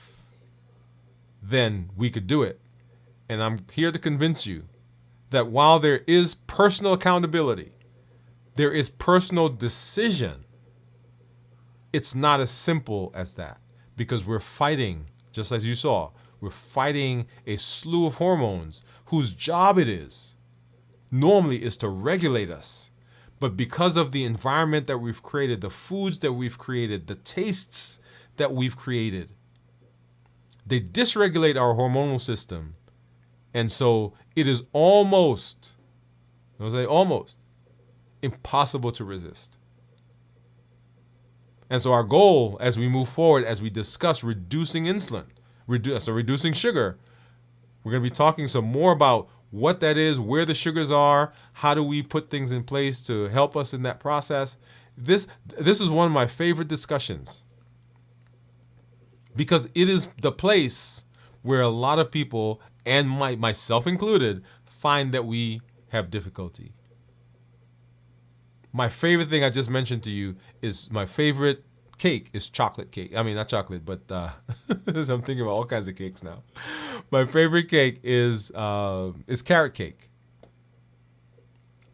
then we could do it. And I'm here to convince you that while there is personal accountability, there is personal decision, it's not as simple as that, because we're fighting, just as you saw, we're fighting a slew of hormones whose job it is normally is to regulate us. But because of the environment that we've created, the foods that we've created, the tastes that we've created, they dysregulate our hormonal system. And so it is almost, I'll say almost, impossible to resist. And so our goal as we move forward, as we discuss reducing insulin, reducing sugar, we're going to be talking some more about what that is, where the sugars are, how do we put things in place to help us in that process. This is one of my favorite discussions, because it is the place where a lot of people, and myself included, find that we have difficulty. My favorite thing I just mentioned to you is my favorite cake is chocolate cake. I mean, not chocolate, but I'm thinking about all kinds of cakes now. My favorite cake is carrot cake.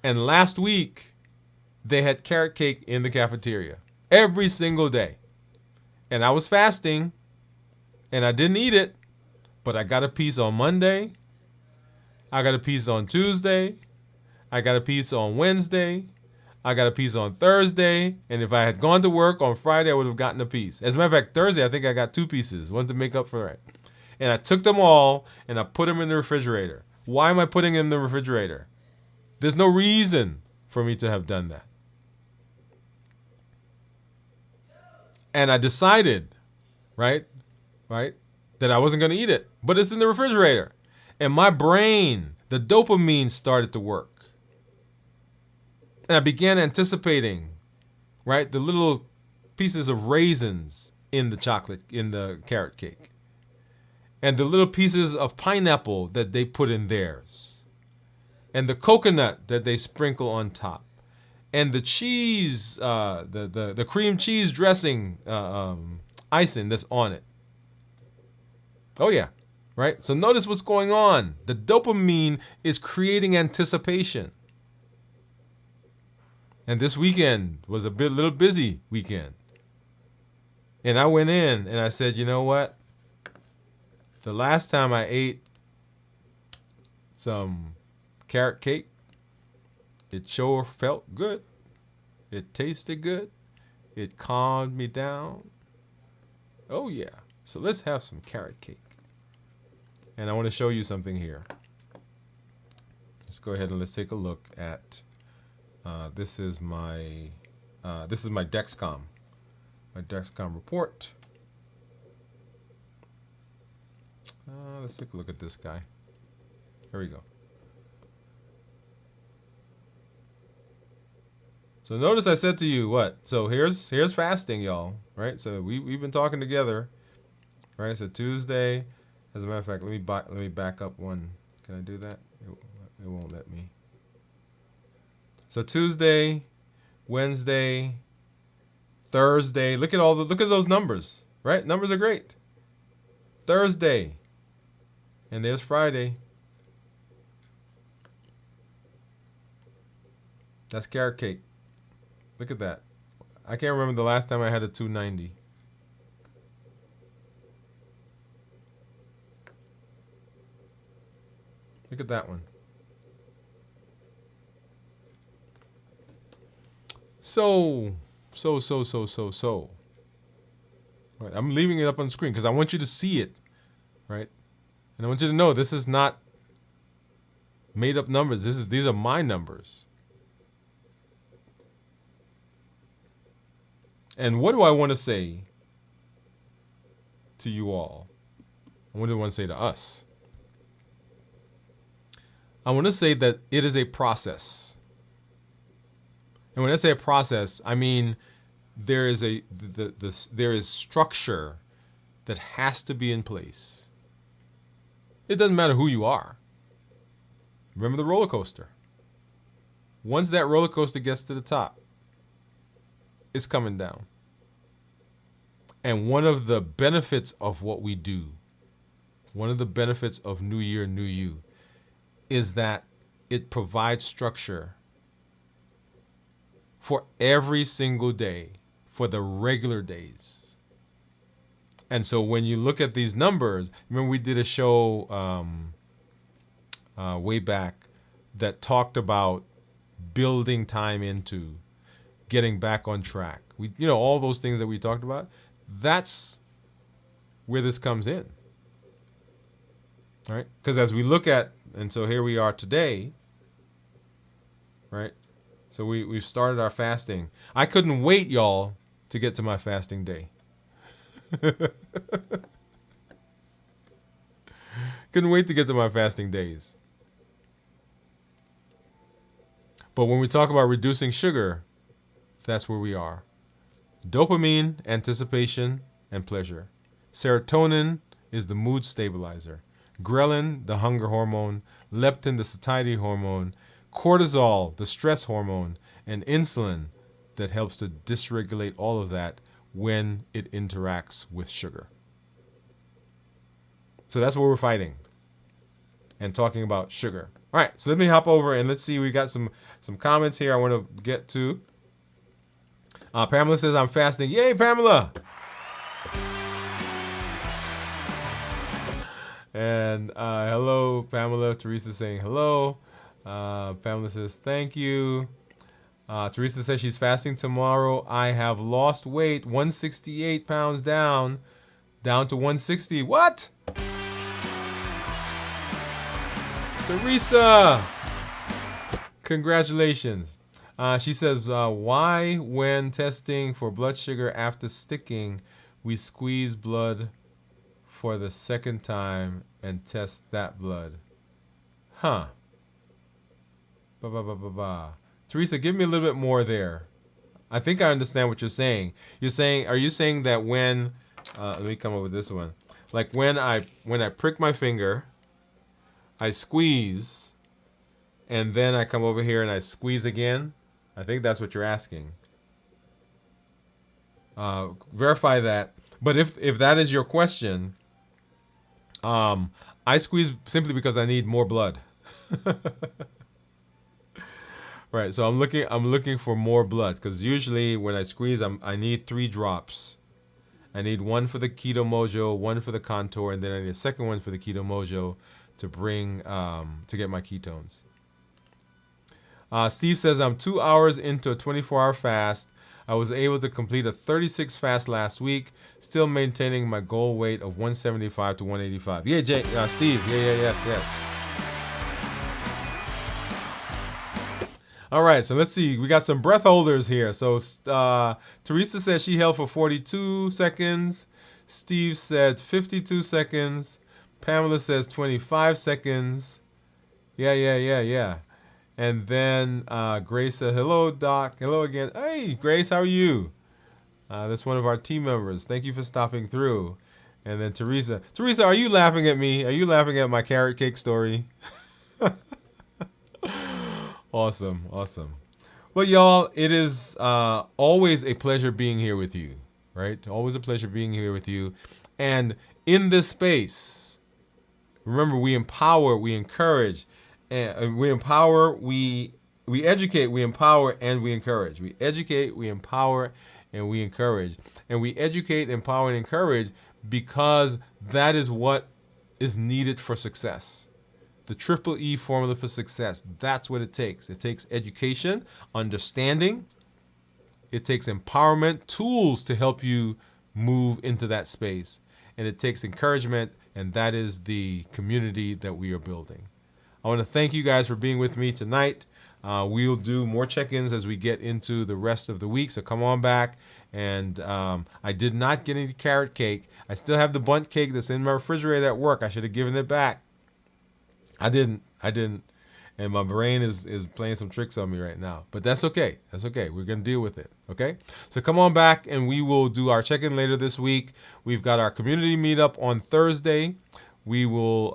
And last week, they had carrot cake in the cafeteria every single day. And I was fasting, and I didn't eat it, but I got a piece on Monday. I got a piece on Tuesday. I got a piece on Wednesday. I got a piece on Thursday, and if I had gone to work on Friday, I would have gotten a piece. As a matter of fact, Thursday, I think I got 2 pieces, one to make up for it. And I took them all, and I put them in the refrigerator. Why am I putting them in the refrigerator? There's no reason for me to have done that. And I decided, right, that I wasn't going to eat it, but it's in the refrigerator. And my brain, the dopamine started to work. And I began anticipating, right, the little pieces of raisins in the chocolate, in the carrot cake. And the little pieces of pineapple that they put in theirs. And the coconut that they sprinkle on top. And the cheese, the cream cheese dressing icing that's on it. Oh yeah, right? So notice what's going on. The dopamine is creating anticipation. And this weekend was a little busy weekend. And I went in and I said, you know what? The last time I ate some carrot cake, it sure felt good. It tasted good. It calmed me down. Oh yeah. So let's have some carrot cake. And I want to show you something here. Let's go ahead and let's take a look at. This is my Dexcom. My Dexcom report. Let's take a look at this guy. Here we go. So notice I said to you what? So here's fasting, y'all. Right? So we've been talking together. Right? So Tuesday. As a matter of fact, let me back up one. Can I do that? It won't let me. So Tuesday, Wednesday, Thursday. Look at those numbers, right? Numbers are great. Thursday, and there's Friday. That's carrot cake. Look at that. I can't remember the last time I had a 290. Look at that one. So. Right, I'm leaving it up on the screen because I want you to see it, right? And I want you to know this is not made up numbers. These are my numbers. And what do I want to say to you all? What do I want to say to us? I want to say that it is a process. And when I say a process, I mean there is there is structure that has to be in place. It doesn't matter who you are. Remember the roller coaster. Once that roller coaster gets to the top, it's coming down. And one of the benefits of what we do, one of the benefits of New Year, New You, is that it provides structure for every single day, for the regular days. And so when you look at these numbers, remember we did a show way back that talked about building time into getting back on track. All those things that we talked about, that's where this comes in. Right? Because as we look at, and so here we are today, right? So we've started our fasting. I couldn't wait, y'all, to get to my fasting day. Couldn't wait to get to my fasting days. But when we talk about reducing sugar, that's where we are. Dopamine, anticipation, and pleasure. Serotonin is the mood stabilizer. Ghrelin, the hunger hormone. Leptin, the satiety hormone. Cortisol, the stress hormone. And insulin, that helps to dysregulate all of that when it interacts with sugar. So that's what we're fighting and talking about sugar. All right, so let me hop over and let's see. We got some comments here I want to get to. Pamela says, I'm fasting. Yay, Pamela! And hello, Pamela. Teresa saying hello. Pamela says, thank you. Teresa says she's fasting tomorrow. I have lost weight, 168 pounds down to 160. What? Teresa! Congratulations. She says, why when testing for blood sugar after sticking, we squeeze blood for the second time and test that blood? Huh. Teresa, give me a little bit more there. I think I understand what you're saying. Are you saying that when, let me come up with this one. Like when I prick my finger, I squeeze, and then I come over here and I squeeze again? I think that's what you're asking. Verify that. But if that is your question, I squeeze simply because I need more blood. Right. So I'm looking for more blood because usually when I squeeze, I need 3 drops. I need 1 for the Keto Mojo, 1 for the Contour, and then I need a second one for the Keto Mojo to bring to get my ketones. Steve says I'm 2 hours into a 24-hour fast. I was able to complete a 36 fast last week, still maintaining my goal weight of 175 to 185. Yeah, Steve. Yes. All right, so let's see. We got some breath holders here. So Teresa says she held for 42 seconds. Steve said 52 seconds. Pamela says 25 seconds. Yeah. And then Grace said, hello, Doc. Hello again. Hey, Grace, how are you? That's one of our team members. Thank you for stopping through. And then Teresa, are you laughing at me? Are you laughing at my carrot cake story? Awesome. Well, y'all, it is always a pleasure being here with you, right? Always a pleasure being here with you. And in this space, remember, we empower, we encourage, and we empower, we educate, we empower, and we encourage. We educate, we empower, and we encourage. And we educate, empower, and encourage because that is what is needed for success. The triple E formula for success. That's what it takes. It takes education, understanding. It takes empowerment, tools to help you move into that space. And it takes encouragement, and that is the community that we are building. I want to thank you guys for being with me tonight. We'll do more check-ins as we get into the rest of the week, so come on back. And I did not get any carrot cake. I still have the bundt cake that's in my refrigerator at work. I should have given it back. I didn't. And my brain is playing some tricks on me right now. But that's okay. We're going to deal with it. Okay? So come on back and we will do our check-in later this week. We've got our community meetup on Thursday. We will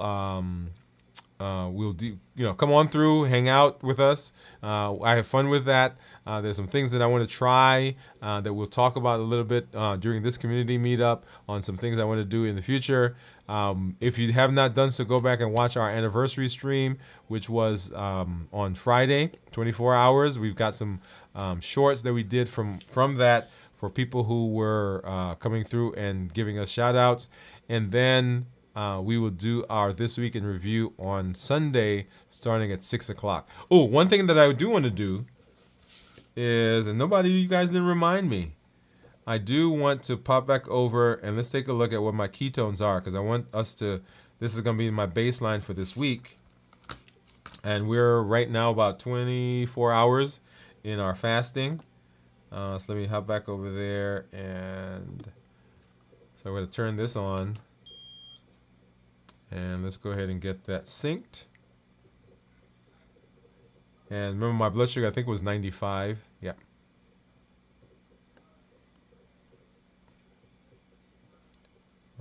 we'll do, come on through, hang out with us. I have fun with that. There's some things that I want to try that we'll talk about a little bit during this community meetup on some things I want to do in the future. If you have not done so, go back and watch our anniversary stream, which was on Friday, 24 hours. We've got some shorts that we did from that for people who were coming through and giving us shout outs. And then we will do our This Week in Review on Sunday starting at 6 o'clock. Oh, one thing that I do want to do is, and you guys didn't remind me, I do want to pop back over and let's take a look at what my ketones are, because I want us to, this is going to be my baseline for this week. And we're right now about 24 hours in our fasting. So let me hop back over there, and so I'm going to turn this on. And let's go ahead and get that synced. And remember, my blood sugar, I think, was 95. Yeah.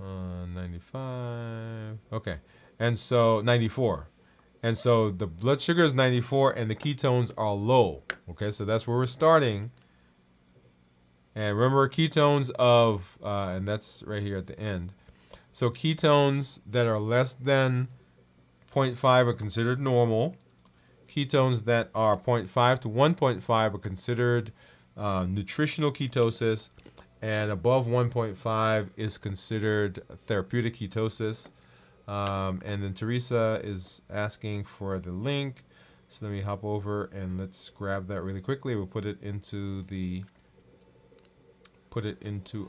Uh, 95. Okay. And so 94. And so the blood sugar is 94 and the ketones are low. Okay, so that's where we're starting. And remember, ketones of, and that's right here at the end. So ketones that are less than 0.5 are considered normal. Ketones that are 0.5 to 1.5 are considered nutritional ketosis. And above 1.5 is considered therapeutic ketosis. And then Teresa is asking for the link. So let me hop over and let's grab that really quickly. We'll put it into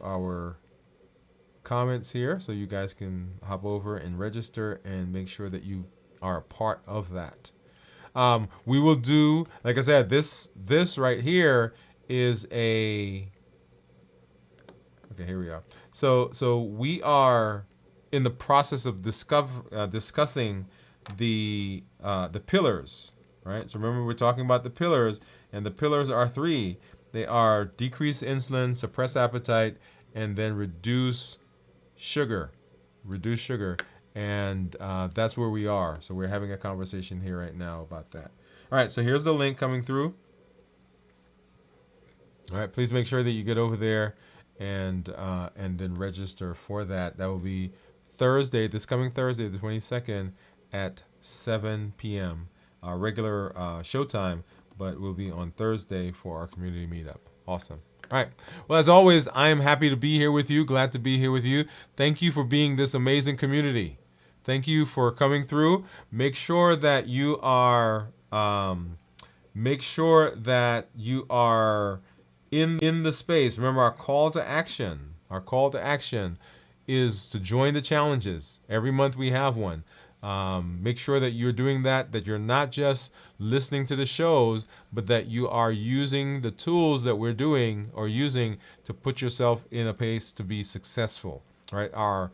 our comments here, so you guys can hop over and register and make sure that you are a part of that. We will do, like I said, this right here is a, okay, here we are. So we are in the process of discussing the pillars, right? So remember, we're talking about the pillars, and the pillars are 3. They are decrease insulin, suppress appetite, and then reduce sugar. Reduce sugar. And that's where we are. So we're having a conversation here right now about that. All right, so here's the link coming through. All right, please make sure that you get over there and then register for that. That will be Thursday, this coming Thursday, the 22nd at 7 p.m. Our regular showtime, but we'll be on Thursday for our community meetup. Awesome. All right. Well, as always, I am happy to be here with you. Glad to be here with you. Thank you for being this amazing community. Thank you for coming through. Make sure that you are in the space. Remember our call to action. Our call to action is to join the challenges. Every month we have one. Make sure that you're doing that you're not just listening to the shows, but that you are using the tools that we're doing or using to put yourself in a pace to be successful. Right? Our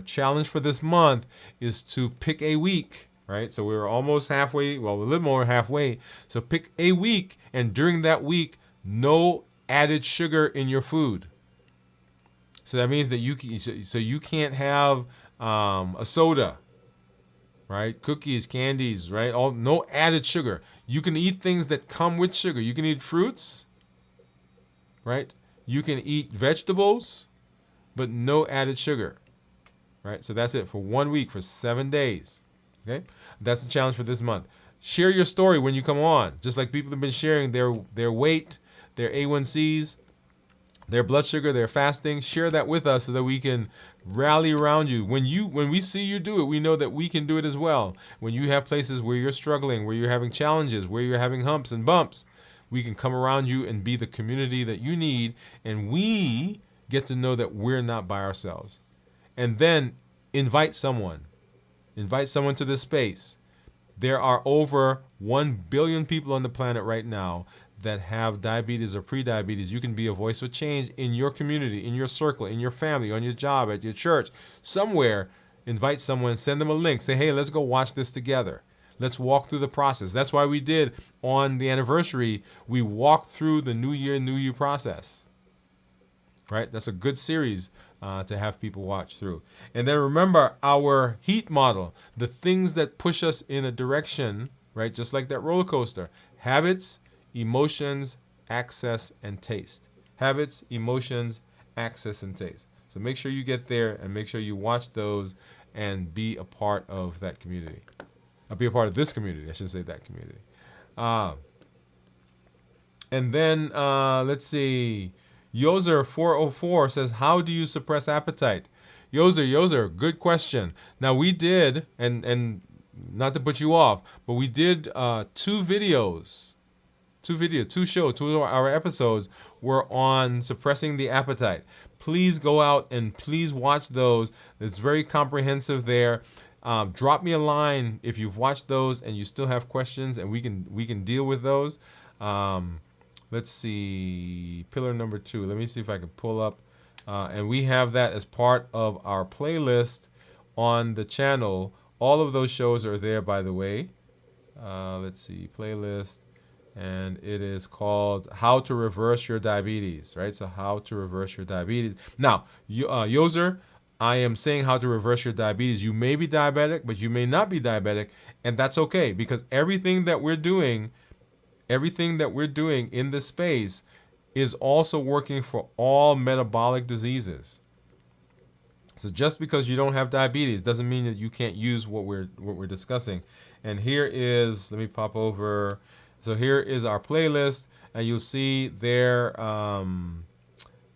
challenge for this month is to pick a week. Right? So we're almost halfway, well, a little more halfway. So pick a week, and during that week, no added sugar in your food. So that means that you can't have a soda, right? Cookies, candies, right? No added sugar. You can eat things that come with sugar. You can eat fruits, right? You can eat vegetables, but no added sugar, right? So that's it for 1 week, for 7 days, okay? That's the challenge for this month. Share your story when you come on, just like people have been sharing their weight, their A1Cs, their blood sugar, their fasting. Share that with us so that we can rally around you. When we see you do it, we know that we can do it as well. When you have places where you're struggling, where you're having challenges, where you're having humps and bumps, we can come around you and be the community that you need, and we get to know that we're not by ourselves. And then invite someone. Invite someone to this space. There are over 1 billion people on the planet right now that have diabetes or pre-diabetes. You can be a voice of change in your community, in your circle, in your family, on your job, at your church, somewhere. Invite someone, send them a link, say, hey, let's go watch this together. Let's walk through the process. That's why we did on the anniversary, we walked through the New You process. Right? That's a good series to have people watch through. And then remember our HEAT model, the things that push us in a direction, right? Just like that roller coaster. Habits, emotions, access, and taste. Habits, emotions, access, and taste. So make sure you get there and make sure you watch those and be a part of that community. Be a part of this community. I shouldn't say that community. And then let's see. Yoser404 says, how do you suppress appetite? Yoser, good question. Now we did, and not to put you off, but we did two of our episodes were on suppressing the appetite. Please go out and please watch those. It's very comprehensive there. Drop me a line if you've watched those and you still have questions, and we can deal with those. Let's see, pillar number 2. Let me see if I can pull up. And we have that as part of our playlist on the channel. All of those shows are there, by the way. Let's see, playlist. And it is called How to Reverse Your Diabetes, right? So how to reverse your diabetes. Now, Yoser, I am saying how to reverse your diabetes. You may be diabetic, but you may not be diabetic. And that's okay, because everything that we're doing in this space is also working for all metabolic diseases. So just because you don't have diabetes doesn't mean that you can't use what we're discussing. And here is, let me pop over. So here is our playlist, and you'll see there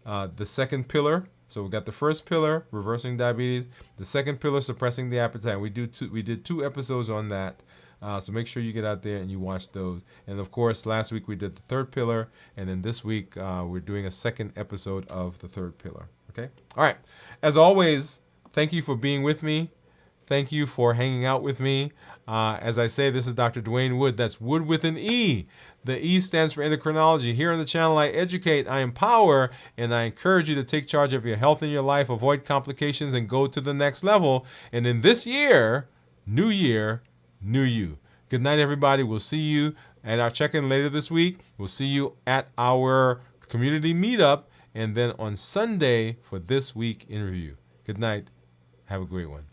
the second pillar. So we got the first pillar, reversing diabetes. The second pillar, suppressing the appetite. We did 2 episodes on that. So make sure you get out there and you watch those. And of course, last week we did the third pillar, and then this week we're doing a second episode of the third pillar. Okay? All right. As always, thank you for being with me. Thank you for hanging out with me. As I say, this is Dr. Dwain Woode. That's Wood with an E. The E stands for endocrinology. Here on the channel, I educate, I empower, and I encourage you to take charge of your health and your life, avoid complications, and go to the next level. And in this year, new you. Good night, everybody. We'll see you And our check-in later this week. We'll see you at our community meetup, and then on Sunday for This Week in Review. Good night. Have a great one.